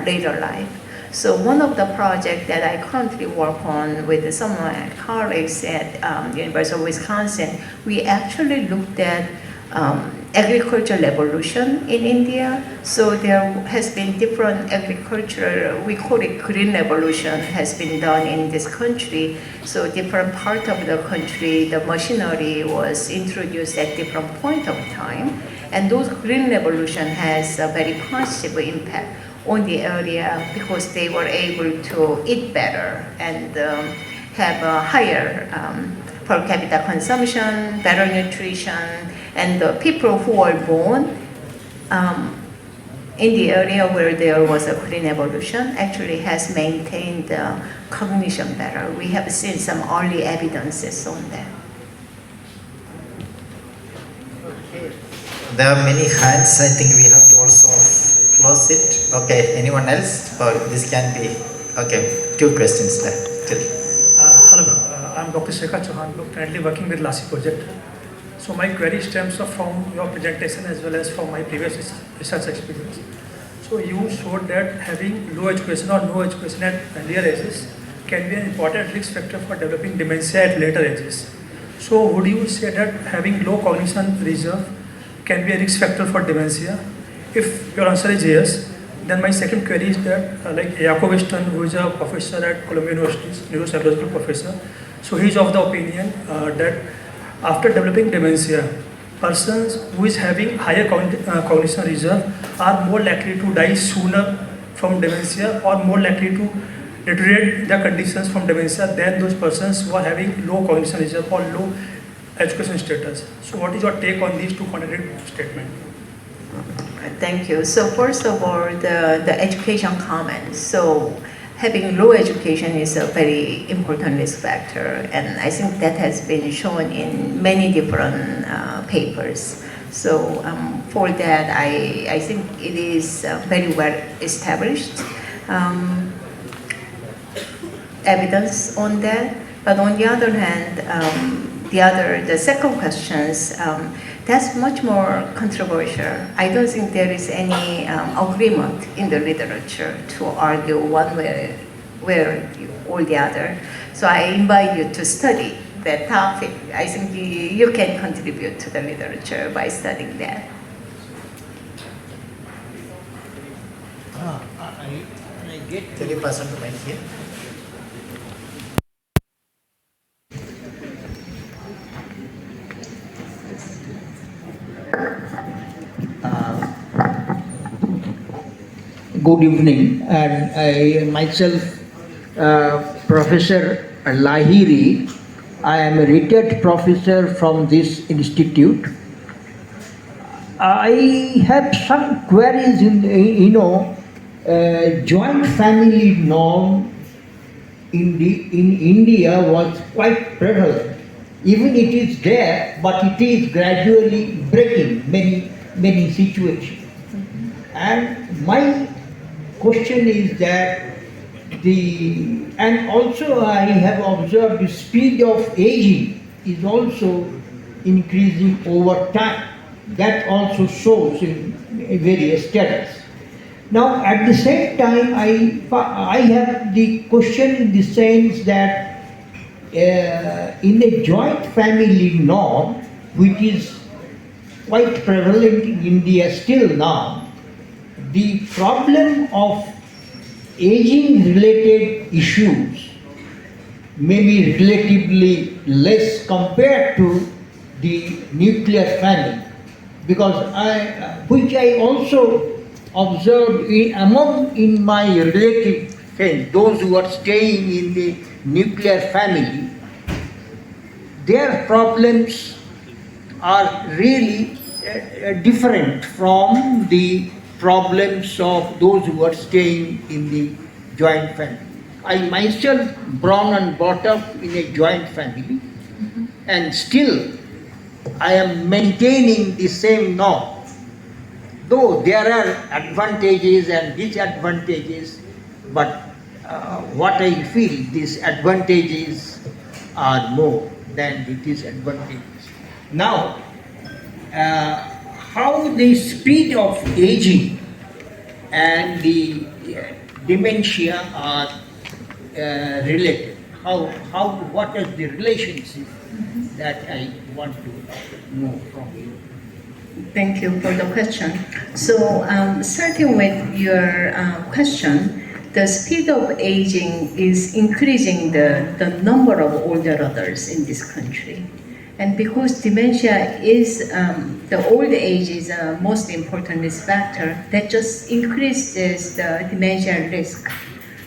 S3: later life. So one of the projects that I currently work on with some of my colleagues at University of Wisconsin, we actually looked at agricultural evolution in India. So there has been different agricultural, we call it green revolution, has been done in this country. So different part of the country, the machinery was introduced at different point of time. And those green revolution has a very positive impact on the area because they were able to eat better and have a higher per capita consumption, better nutrition, and the people who were born in the area where there was a green evolution actually has maintained cognition better. We have seen some early evidences on that.
S2: There are many hands. I think we have to also close it. Okay, anyone else? Or this can be, okay, 2 questions there.
S8: Hello, I'm Dr. Chandrasekaran, currently working with LASI project. So my query stems from your presentation as well as from my previous research experience. So you showed that having low education or no education at earlier ages can be an important risk factor for developing dementia at later ages. So would you say that having low cognition reserve can be a risk factor for dementia? If your answer is yes, then my second query is that like Jacob Stern, who is a professor at Columbia University's neuropsychological professor, so he is of the opinion that after developing dementia, persons who is having higher cognition reserve are more likely to die sooner from dementia or more likely to deteriorate their conditions from dementia than those persons who are having low cognition reserve or low education status. So what is your take on these two contradictory statements?
S3: Thank you. So first of all, the education comment. So having low education is a very important risk factor, and I think that has been shown in many different papers. So for that, I think it is very well established evidence on that. But on the other hand, the second questions, that's much more controversial. I don't think there is any agreement in the literature to argue one way or the other. So I invite you to study that topic. I think you can contribute to the literature by studying that.
S2: Can you pass on the mic here?
S9: Good evening, and I myself, Professor Lahiri. I am a retired professor from this institute. I have some queries in, joint family norm in India was quite prevalent. Even it is there, but it is gradually breaking many situations. And my question is that and also I have observed the speed of aging is also increasing over time. That also shows in various studies. Now at the same time, I have the question in the sense that in a joint family norm, which is quite prevalent in India still now, the problem of aging-related issues may be relatively less compared to the nuclear family, because which I also observed in my relative friends, those who are staying in the nuclear family, their problems are really different from the problems of those who are staying in the joint family. I myself born and brought up in a joint family, and still I am maintaining the same norm. Though there are advantages and disadvantages, but what I feel, these advantages are more than the disadvantages. Now, how the speed of aging and the dementia are related. What is the relationship that I want to know from you?
S3: Thank you for the question. So starting with your question, the speed of aging is increasing the number of older adults in this country. And because dementia is, the old age is a most important risk factor, that just increases the dementia risk.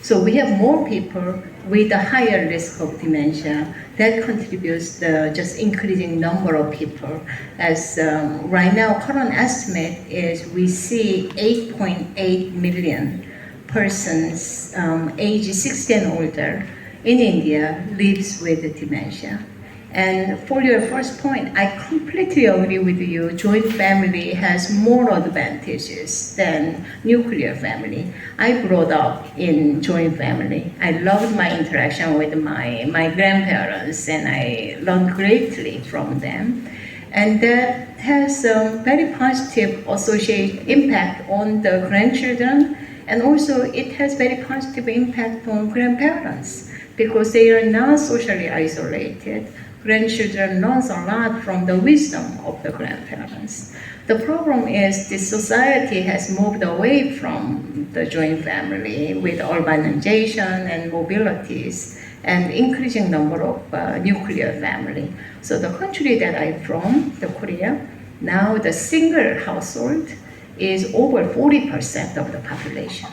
S3: So we have more people with a higher risk of dementia. That contributes the just increasing number of people. As right now, current estimate is we see 8.8 million persons age 60 and older in India lives with dementia. And for your first point, I completely agree with you. Joint family has more advantages than nuclear family. I brought up in joint family. I loved my interaction with my grandparents, and I learned greatly from them. And that has a very positive impact on the grandchildren, and also it has very positive impact on grandparents because they are not socially isolated. Grandchildren learn a lot from the wisdom of the grandparents. The problem is the society has moved away from the joint family with urbanization and mobilities and increasing number of nuclear family. So the country that I'm from, the Korea, now the single household is over 40% of the population.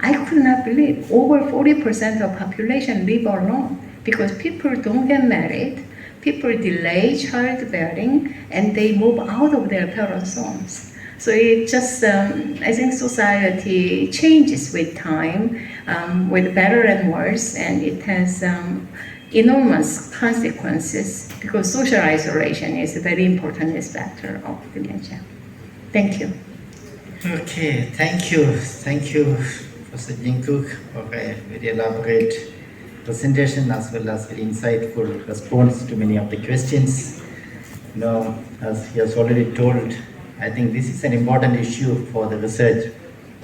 S10: I could not believe over 40% of population live alone because people don't get married, people delay childbearing, and they move out of their parents' homes. So it just, I think society changes with time, with better and worse, and it has enormous consequences because social isolation is a very important risk factor of dementia. Thank you.
S2: Okay, thank you. Thank you, Professor Jinkook, for a very elaborate presentation as well as very insightful response to many of the questions. You know, as he has already told, I think this is an important issue for the research.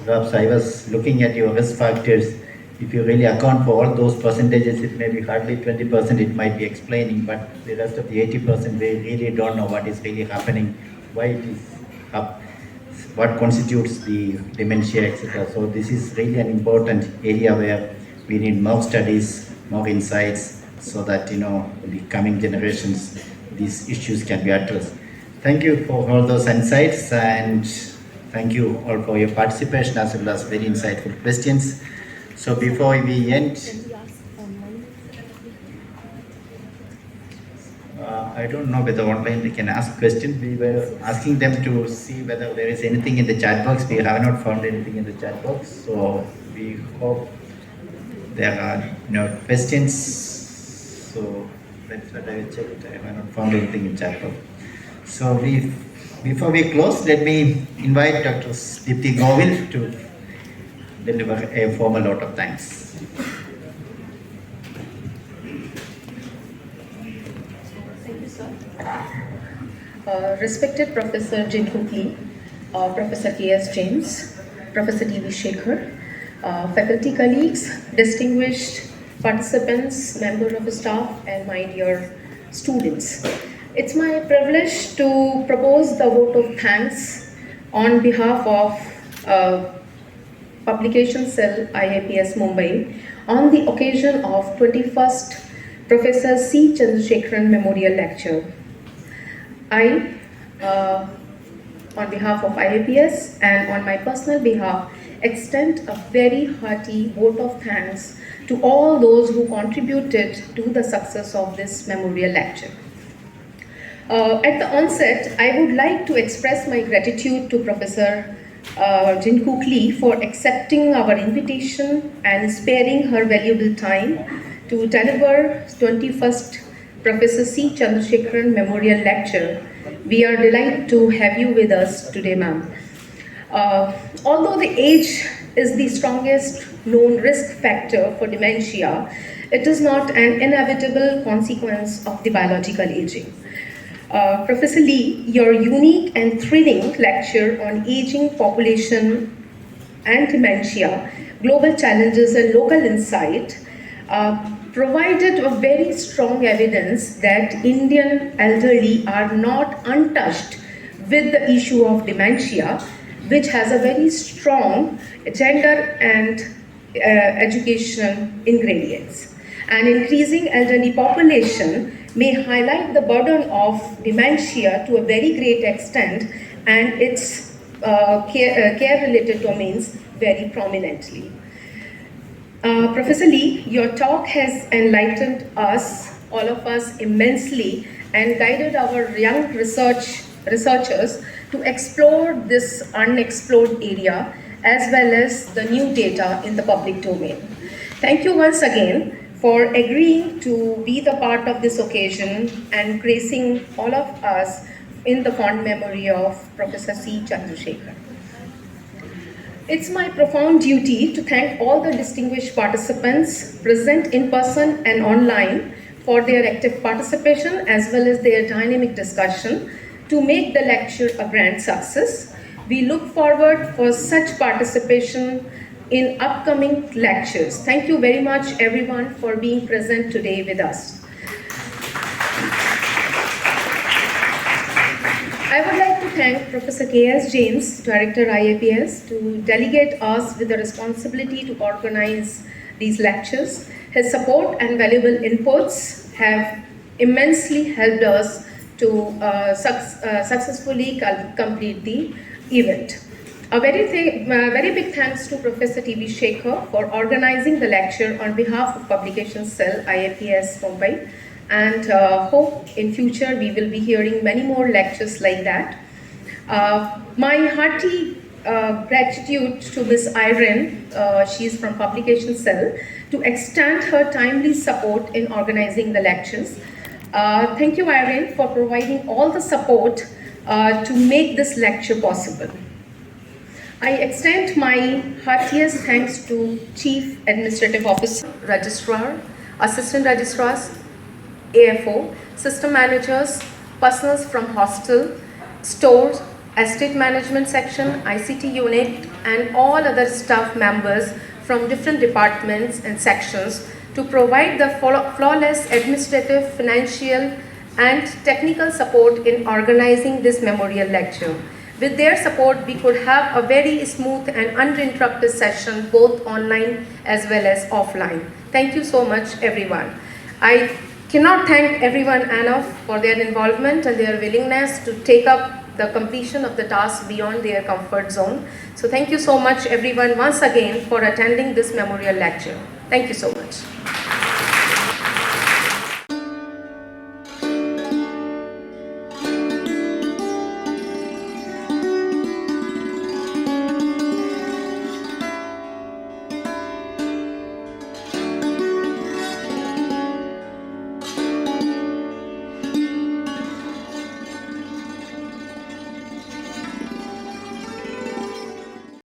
S2: Perhaps I was looking at your risk factors. If you really account for all those percentages, it may be hardly 20% it might be explaining, but the rest of the 80% we really don't know what is really happening, why it is up, what constitutes the dementia, etc. So this is really an important area where we need more studies, more insights, so that, you know, in the coming generations, these issues can be addressed. Thank you for all those insights, and thank you all for your participation as well as very insightful questions. So before we end, I don't know whether online they can ask questions. We were asking them to see whether there is anything in the chat box. We have not found anything in the chat box. So we hope there are no questions. So that's what I checked. I have not found anything in chat box. So before we close, let me invite Dr. Dipti Govil to deliver a formal vote of thanks.
S11: Thank you, sir. Respected Professor Jinkook, Professor K.S. James, Professor D.V. Shekhar, faculty colleagues, distinguished participants, members of the staff, and my dear students. It's my privilege to propose the vote of thanks on behalf of Publication Cell IIPS Mumbai on the occasion of 21st Professor C. Chandrasekaran Memorial Lecture. I, on behalf of IIPS and on my personal behalf, extend a very hearty vote of thanks to all those who contributed to the success of this memorial lecture. At the onset, I would like to express my gratitude to Professor Jinkook Lee for accepting our invitation and sparing her valuable time to deliver 21st Professor C. Chandrasekaran Memorial Lecture. We are delighted to have you with us today, ma'am. Although the age is the strongest known risk factor for dementia, it is not an inevitable consequence of the biological aging. Professor Lee, your unique and thrilling lecture on aging population and dementia, global challenges and local insight provided a very strong evidence that Indian elderly are not untouched with the issue of dementia, which has a very strong gender and education ingredients. An increasing elderly population may highlight the burden of dementia to a very great extent and its care-related domains very prominently. Professor Lee, your talk has enlightened us, all of us, immensely and guided our young researchers to explore this unexplored area as well as the new data in the public domain. Thank you once again for agreeing to be the part of this occasion and gracing all of us in the fond memory of Professor C. Chandrasekaran. It's my profound duty to thank all the distinguished participants present in person and online for their active participation as well as their dynamic discussion to make the lecture a grand success. We look forward for such participation in upcoming lectures. Thank you very much, everyone, for being present today with us. I would like to thank Professor K.S. James, Director IIPS, to delegate us with the responsibility to organize these lectures. His support and valuable inputs have immensely helped us to successfully complete the event. A very big thanks to Professor T.V. Shekhar for organizing the lecture on behalf of Publication Cell IIPS Mumbai, and hope in future we will be hearing many more lectures like that. My hearty gratitude to Ms. Irene, she is from Publication Cell, to extend her timely support in organizing the lectures. Thank you, Irene, for providing all the support to make this lecture possible. I extend my heartiest thanks to Chief Administrative Officer, Registrar, Assistant Registrars, AFO, System Managers, personnel from hostel, stores, estate management section, ICT unit, and all other staff members from different departments and sections to provide the flawless administrative, financial, and technical support in organizing this memorial lecture. With their support, we could have a very smooth and uninterrupted session, both online as well as offline. Thank you so much, everyone. I cannot thank everyone enough for their involvement and their willingness to take up the completion of the task beyond their comfort zone. So thank you so much, everyone, once again for attending this memorial lecture. Thank you so much.